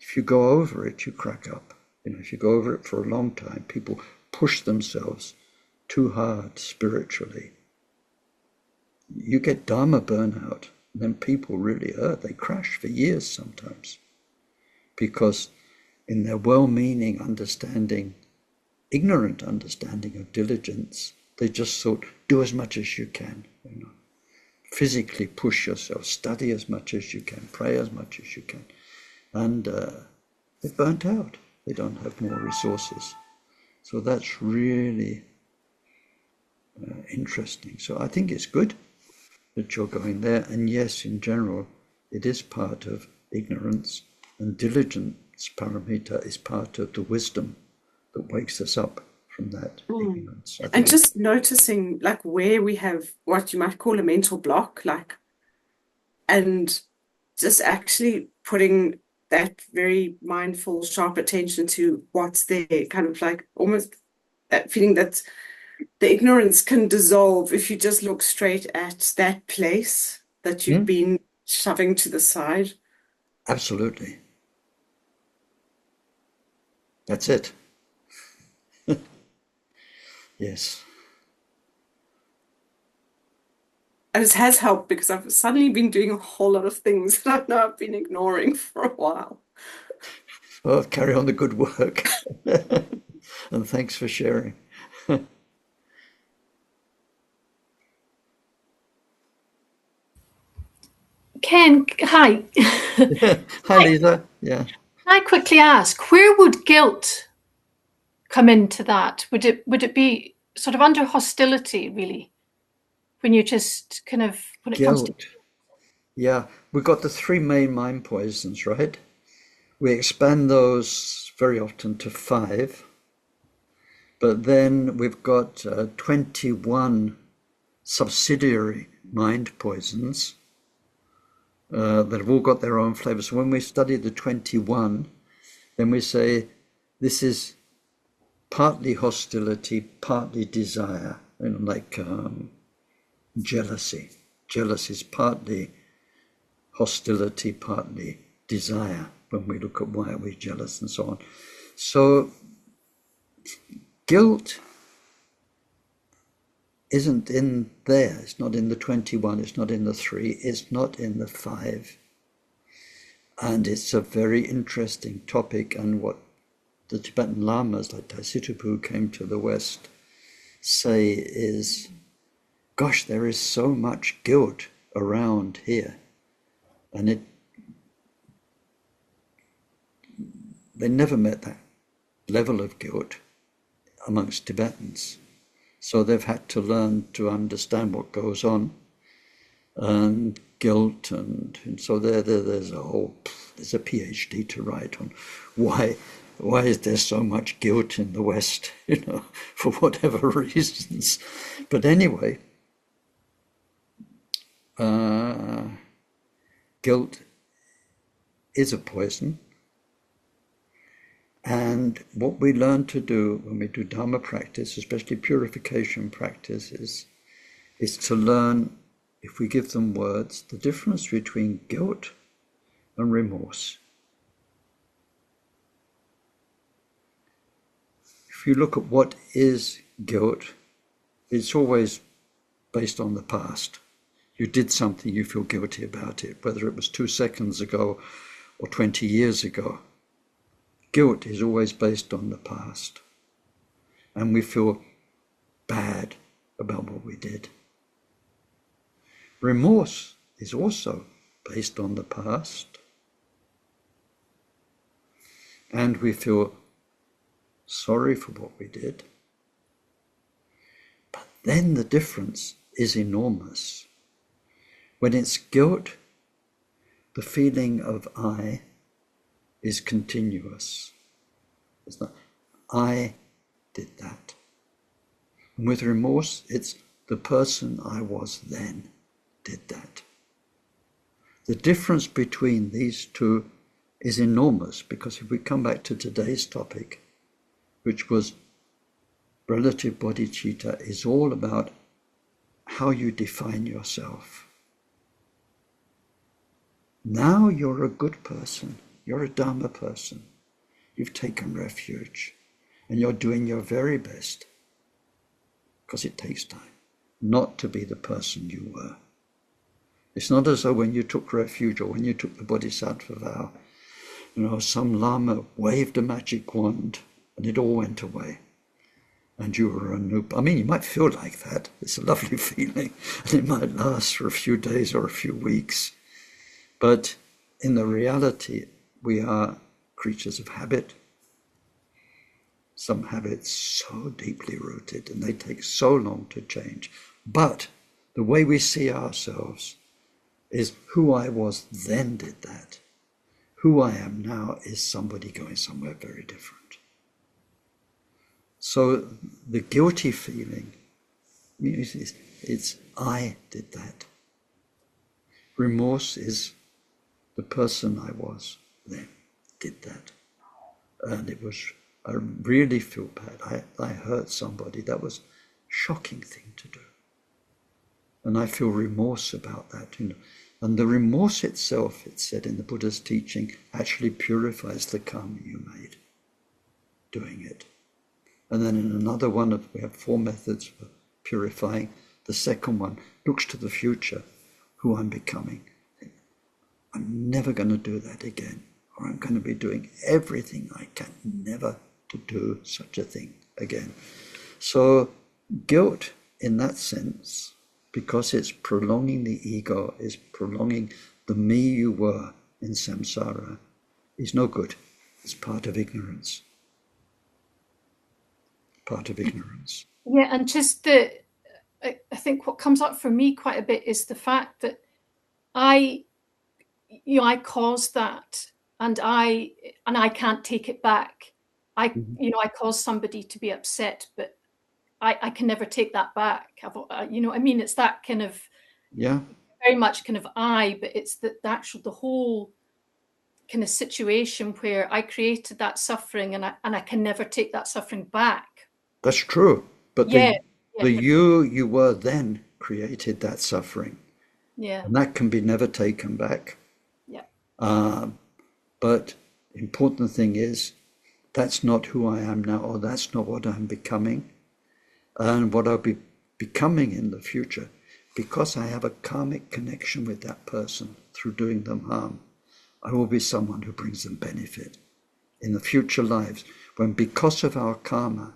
if you go over it, you crack up. If you go over it for a long time, people push themselves too hard spiritually. You get Dharma burnout, and then people really hurt. They crash for years sometimes, because in their well-meaning understanding, ignorant understanding of diligence, they just thought, do as much as you can, physically push yourself, study as much as you can, pray as much as you can, and they're burnt out. They don't have more resources. So that's really interesting. So I think it's good that you're going there. And yes, in general, it is part of ignorance, and diligence paramita is part of the wisdom that wakes us up from that ignorance. And just noticing where we have what you might call a mental block, and just actually putting that very mindful, sharp attention to what's there, kind of almost that feeling that the ignorance can dissolve if you just look straight at that place that you've been shoving to the side. Absolutely. That's it. Yes. And it has helped because I've suddenly been doing a whole lot of things that I know I've been ignoring for a while. Well, carry on the good work. And thanks for sharing. Ken, hi. Hi, Lisa. Yeah. Can I quickly ask, where would guilt come into that? Would it be sort of under hostility, really, when you just kind of when it comes to Guilt. Yeah, we've got the 3 main mind poisons, right? We expand those very often to 5, but then we've got 21 subsidiary mind poisons, that have all got their own flavor. So when we study the 21, then we say this is partly hostility, partly desire, like jealousy. Jealousy is partly hostility, partly desire, when we look at why are we jealous and so on. So guilt isn't in there. It's not in the 21, it's not in the 3, it's not in the 5. And it's a very interesting topic, and what the Tibetan Lamas like Taisitipu who came to the West say is, gosh, there is so much guilt around here. And they never met that level of guilt amongst Tibetans. So they've had to learn to understand what goes on, and guilt, and so there's a PhD to write on why is there so much guilt in the West, for whatever reasons. But anyway, guilt is a poison. And what we learn to do when we do Dharma practice, especially purification practice, is to learn, if we give them words, the difference between guilt and remorse. If you look at what is guilt, it's always based on the past. You did something, you feel guilty about it, whether it was 2 seconds ago or 20 years ago. Guilt is always based on the past, and we feel bad about what we did. Remorse is also based on the past, and we feel sorry for what we did. But then the difference is enormous. When it's guilt, the feeling of I is continuous. It's not, I did that. And with remorse, it's the person I was then did that. The difference between these two is enormous, because if we come back to today's topic, which was relative bodhicitta, is all about how you define yourself. Now you're a good person. You're a Dharma person. You've taken refuge, and you're doing your very best, because it takes time, not to be the person you were. It's not as though when you took refuge or when you took the bodhisattva vow, some Lama waved a magic wand and it all went away, and you were a new. I mean, you might feel like that. It's a lovely feeling, and it might last for a few days or a few weeks. But in the reality, we are creatures of habit. Some habits so deeply rooted, and they take so long to change. But the way we see ourselves is who I was then did that. Who I am now is somebody going somewhere very different. So the guilty feeling, it's I did that. Remorse is the person I was then did that. And I really feel bad. I hurt somebody. That was a shocking thing to do. And I feel remorse about that. And the remorse itself, it's said in the Buddha's teaching, actually purifies the karma you made doing it. And then in another one, we have 4 methods for purifying. The second one looks to the future, who I'm becoming. I'm never going to do that again, or I'm going to be doing everything I can never to do such a thing again. So guilt, in that sense, because it's prolonging the ego, is prolonging the me you were in samsara, is no good. It's part of ignorance. Part of ignorance. Yeah, and just I think what comes up for me quite a bit is the fact that I caused that, and I can't take it back. I caused somebody to be upset, but I can never take that back. I mean, it's that kind of very much kind of I, but it's the whole kind of situation where I created that suffering and I can never take that suffering back. That's true. But Yeah. the you were then created that suffering. Yeah. And that can be never taken back. Yeah. But important thing is, that's not who I am now, or that's not what I'm becoming. And what I'll be becoming in the future, because I have a karmic connection with that person through doing them harm, I will be someone who brings them benefit in the future lives, when because of our karma,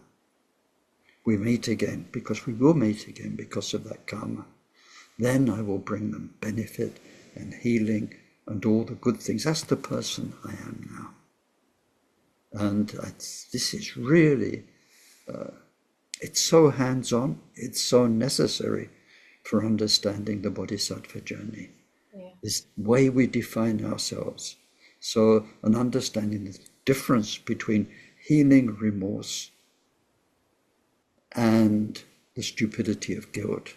we meet again, because we will meet again because of that karma. Then I will bring them benefit and healing and all the good things. That's the person I am now. And this is really, it's so hands-on, it's so necessary for understanding the bodhisattva journey. Yeah. This way we define ourselves. So an understanding the difference between healing remorse and the stupidity of guilt.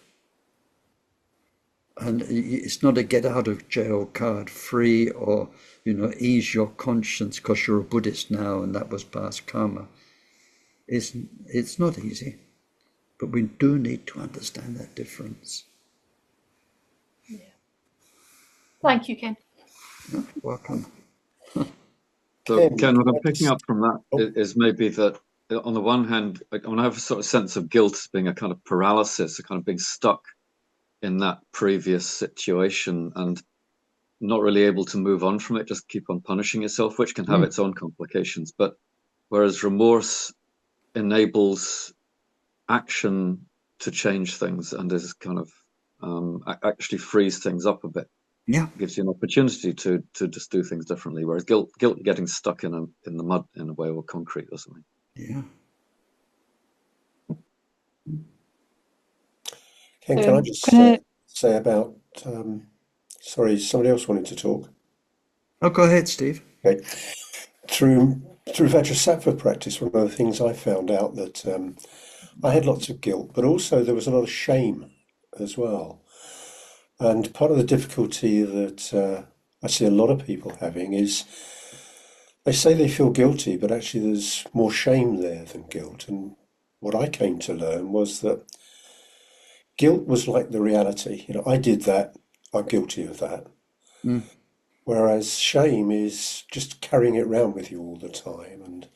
And it's not a get out of jail card, free, or, ease your conscience because you're a Buddhist now and that was past karma. It's not easy, but we do need to understand that difference. Yeah. Thank you, Ken. Yeah, welcome. So, Ken, what I'm picking up from that is maybe that on the one hand, I have a sort of sense of guilt as being a kind of paralysis, a kind of being stuck in that previous situation and not really able to move on from it, just keep on punishing yourself, which can have its own complications. But whereas remorse enables action to change things and is kind of actually frees things up a bit. Yeah, gives you an opportunity to just do things differently. Whereas guilt getting stuck in the mud in a way, or concrete or something. yeah. Ken, can I just say about? Sorry, somebody else wanted to talk. Oh, go ahead, Steve. Okay. Through Vajrasattva practice, one of the things I found out that I had lots of guilt, but also there was a lot of shame as well. And part of the difficulty that I see a lot of people having is they say they feel guilty, but actually there's more shame there than guilt. And what I came to learn was that guilt was like the reality. I did that, I'm guilty of that. Whereas shame is just carrying it around with you all the time and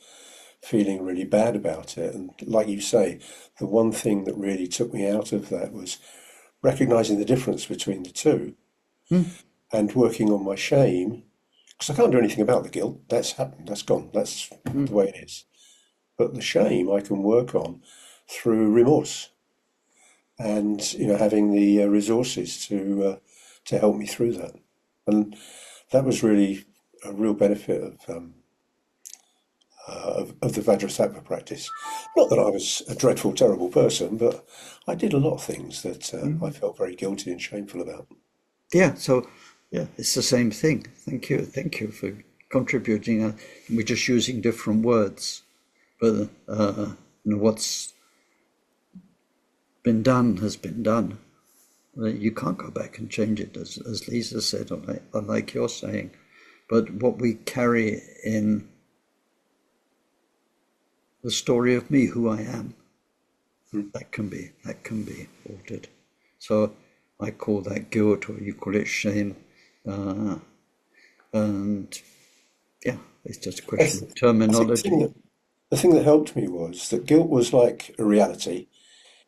feeling really bad about it. And like you say, the one thing that really took me out of that was recognizing the difference between the two and working on my shame, because I can't do anything about the guilt. That's happened, that's gone, that's the way it is. But the shame I can work on through remorse and having the resources to help me through that. And that was really a real benefit of the Vajrasattva practice. Not that I was a dreadful, terrible person, but I did a lot of things that I felt very guilty and shameful about. Yeah, so it's the same thing. Thank you for contributing. We're just using different words, but what's been done has been done. You can't go back and change it, as Lisa said, or like you're saying. But what we carry in the story of me, who I am, that can be altered. So I call that guilt, or you call it shame, and it's just a question of terminology. The thing that helped me was that guilt was like a reality.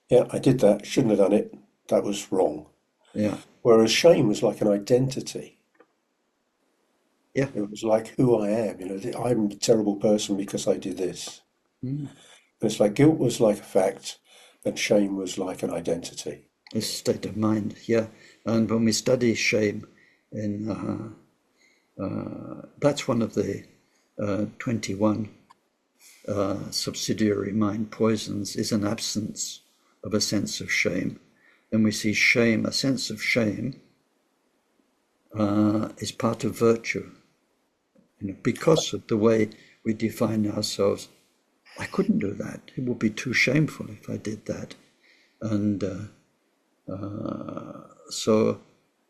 Yeah, I did that, shouldn't have done it, that was wrong. Yeah. Whereas shame was like an identity. Yeah. It was like who I am. I'm a terrible person because I did this. And it's like guilt was like a fact and shame was like an identity. A state of mind, yeah. And when we study shame that's one of the 21 subsidiary mind poisons, is an absence of a sense of shame. And we see shame, a sense of shame, is part of virtue. Because of the way we define ourselves, I couldn't do that. It would be too shameful if I did that. And so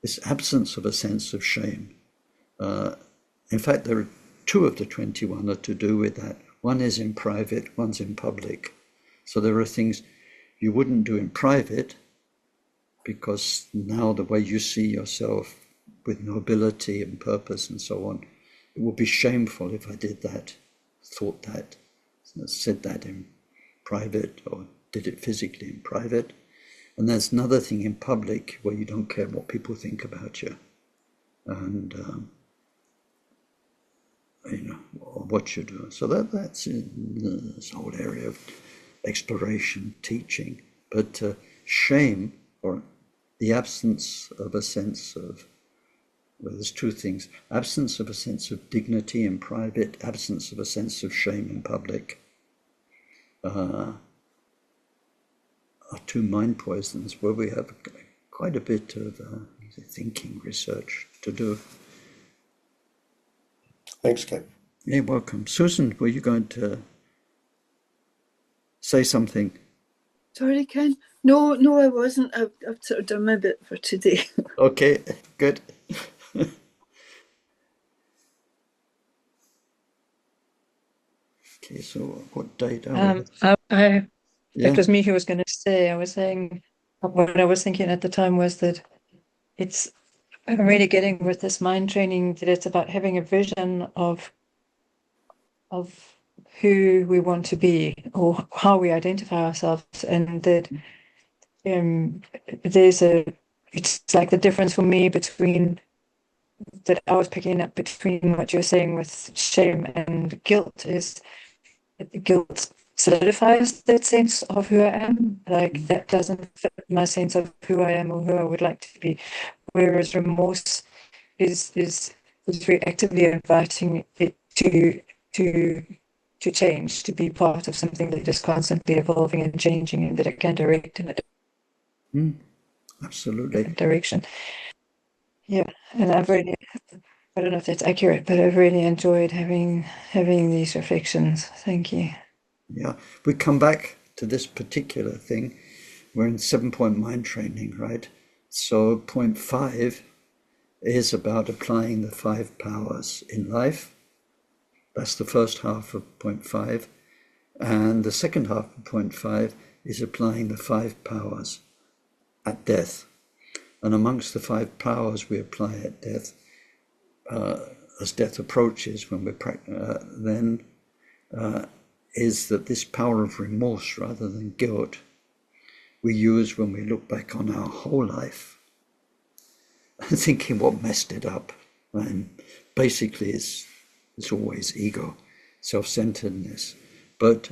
this absence of a sense of shame. In fact, there are 2 of the 21 are to do with that. One is in private, one's in public. So there are things you wouldn't do in private, because now the way you see yourself with nobility and purpose and so on, it would be shameful if I did that, thought that, said that in private, or did it physically in private. And there's another thing in public where you don't care what people think about you, and or what you do. So that's in this whole area of exploration, teaching. But shame, or the absence of a sense of, well, there's 2 things: absence of a sense of dignity in private, absence of a sense of shame in public, are 2 mind poisons where we have quite a bit of thinking research to do. Thanks, Ken. You're welcome. Susan, were you going to say something? Sorry, Ken. No, I wasn't. I've sort of done my bit for today. Okay, good. Okay, so what date are we? It was me who was going to say. I was saying what I was thinking at the time was that I'm really getting with this mind training that it's about having a vision of who we want to be, or how we identify ourselves, and that it's like the difference for me between that I was picking up between what you're saying with shame and guilt is guilt solidifies that sense of who I am. Like, that doesn't fit my sense of who I am or who I would like to be. Whereas remorse is very actively inviting it to change, to be part of something that is constantly evolving and changing, and that it can direct in a absolutely direction. Yeah, and I don't know if that's accurate, but I've really enjoyed having these reflections. Thank you. Yeah, we come back to this particular thing. We're in 7-point mind training, right? So point 5 is about applying the 5 powers in life. That's the first half of point 5. And the second half of point 5 is applying the 5 powers at death. And amongst the 5 powers we apply at death, as death approaches, when we're is that this power of remorse rather than guilt we use when we look back on our whole life, thinking what messed it up. And basically it's always ego, self-centeredness. But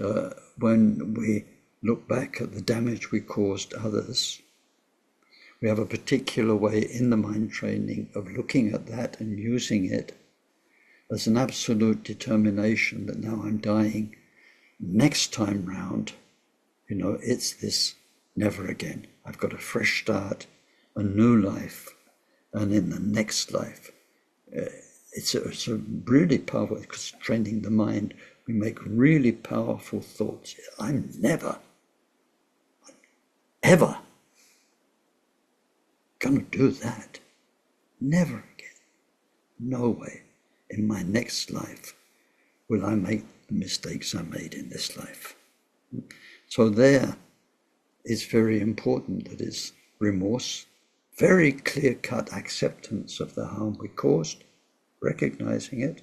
when we look back at the damage we caused others, we have a particular way in the mind training of looking at that and using it as an absolute determination that now I'm dying. Next time round, it's this never again. I've got a fresh start, a new life, and in the next life, it's a really powerful, because training the mind, we make really powerful thoughts. I'm never, ever gonna do that. Never again. No way. In my next life will I make the mistakes I made in this life. So there is very important, that is remorse, very clear-cut acceptance of the harm we caused, recognizing it.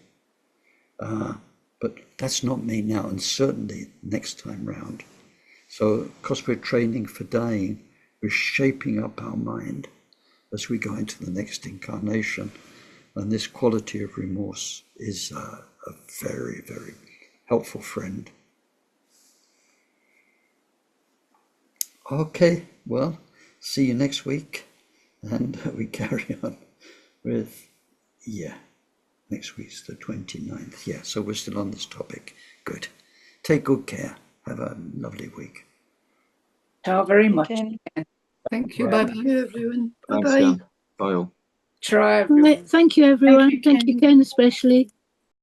But that's not me now, and certainly next time round. So because we're training for dying, we're shaping up our mind as we go into the next incarnation. And this quality of remorse is a very, very helpful friend. Okay, well, see you next week. And we carry on with, next week's the 29th. Yeah, so we're still on this topic. Good. Take good care. Have a lovely week. Ciao very much. Thank you. Bye-bye, everyone. Thanks, Bye-bye. Jan. Bye all. Try everyone. Thank you, everyone. Thank you, Ken, especially.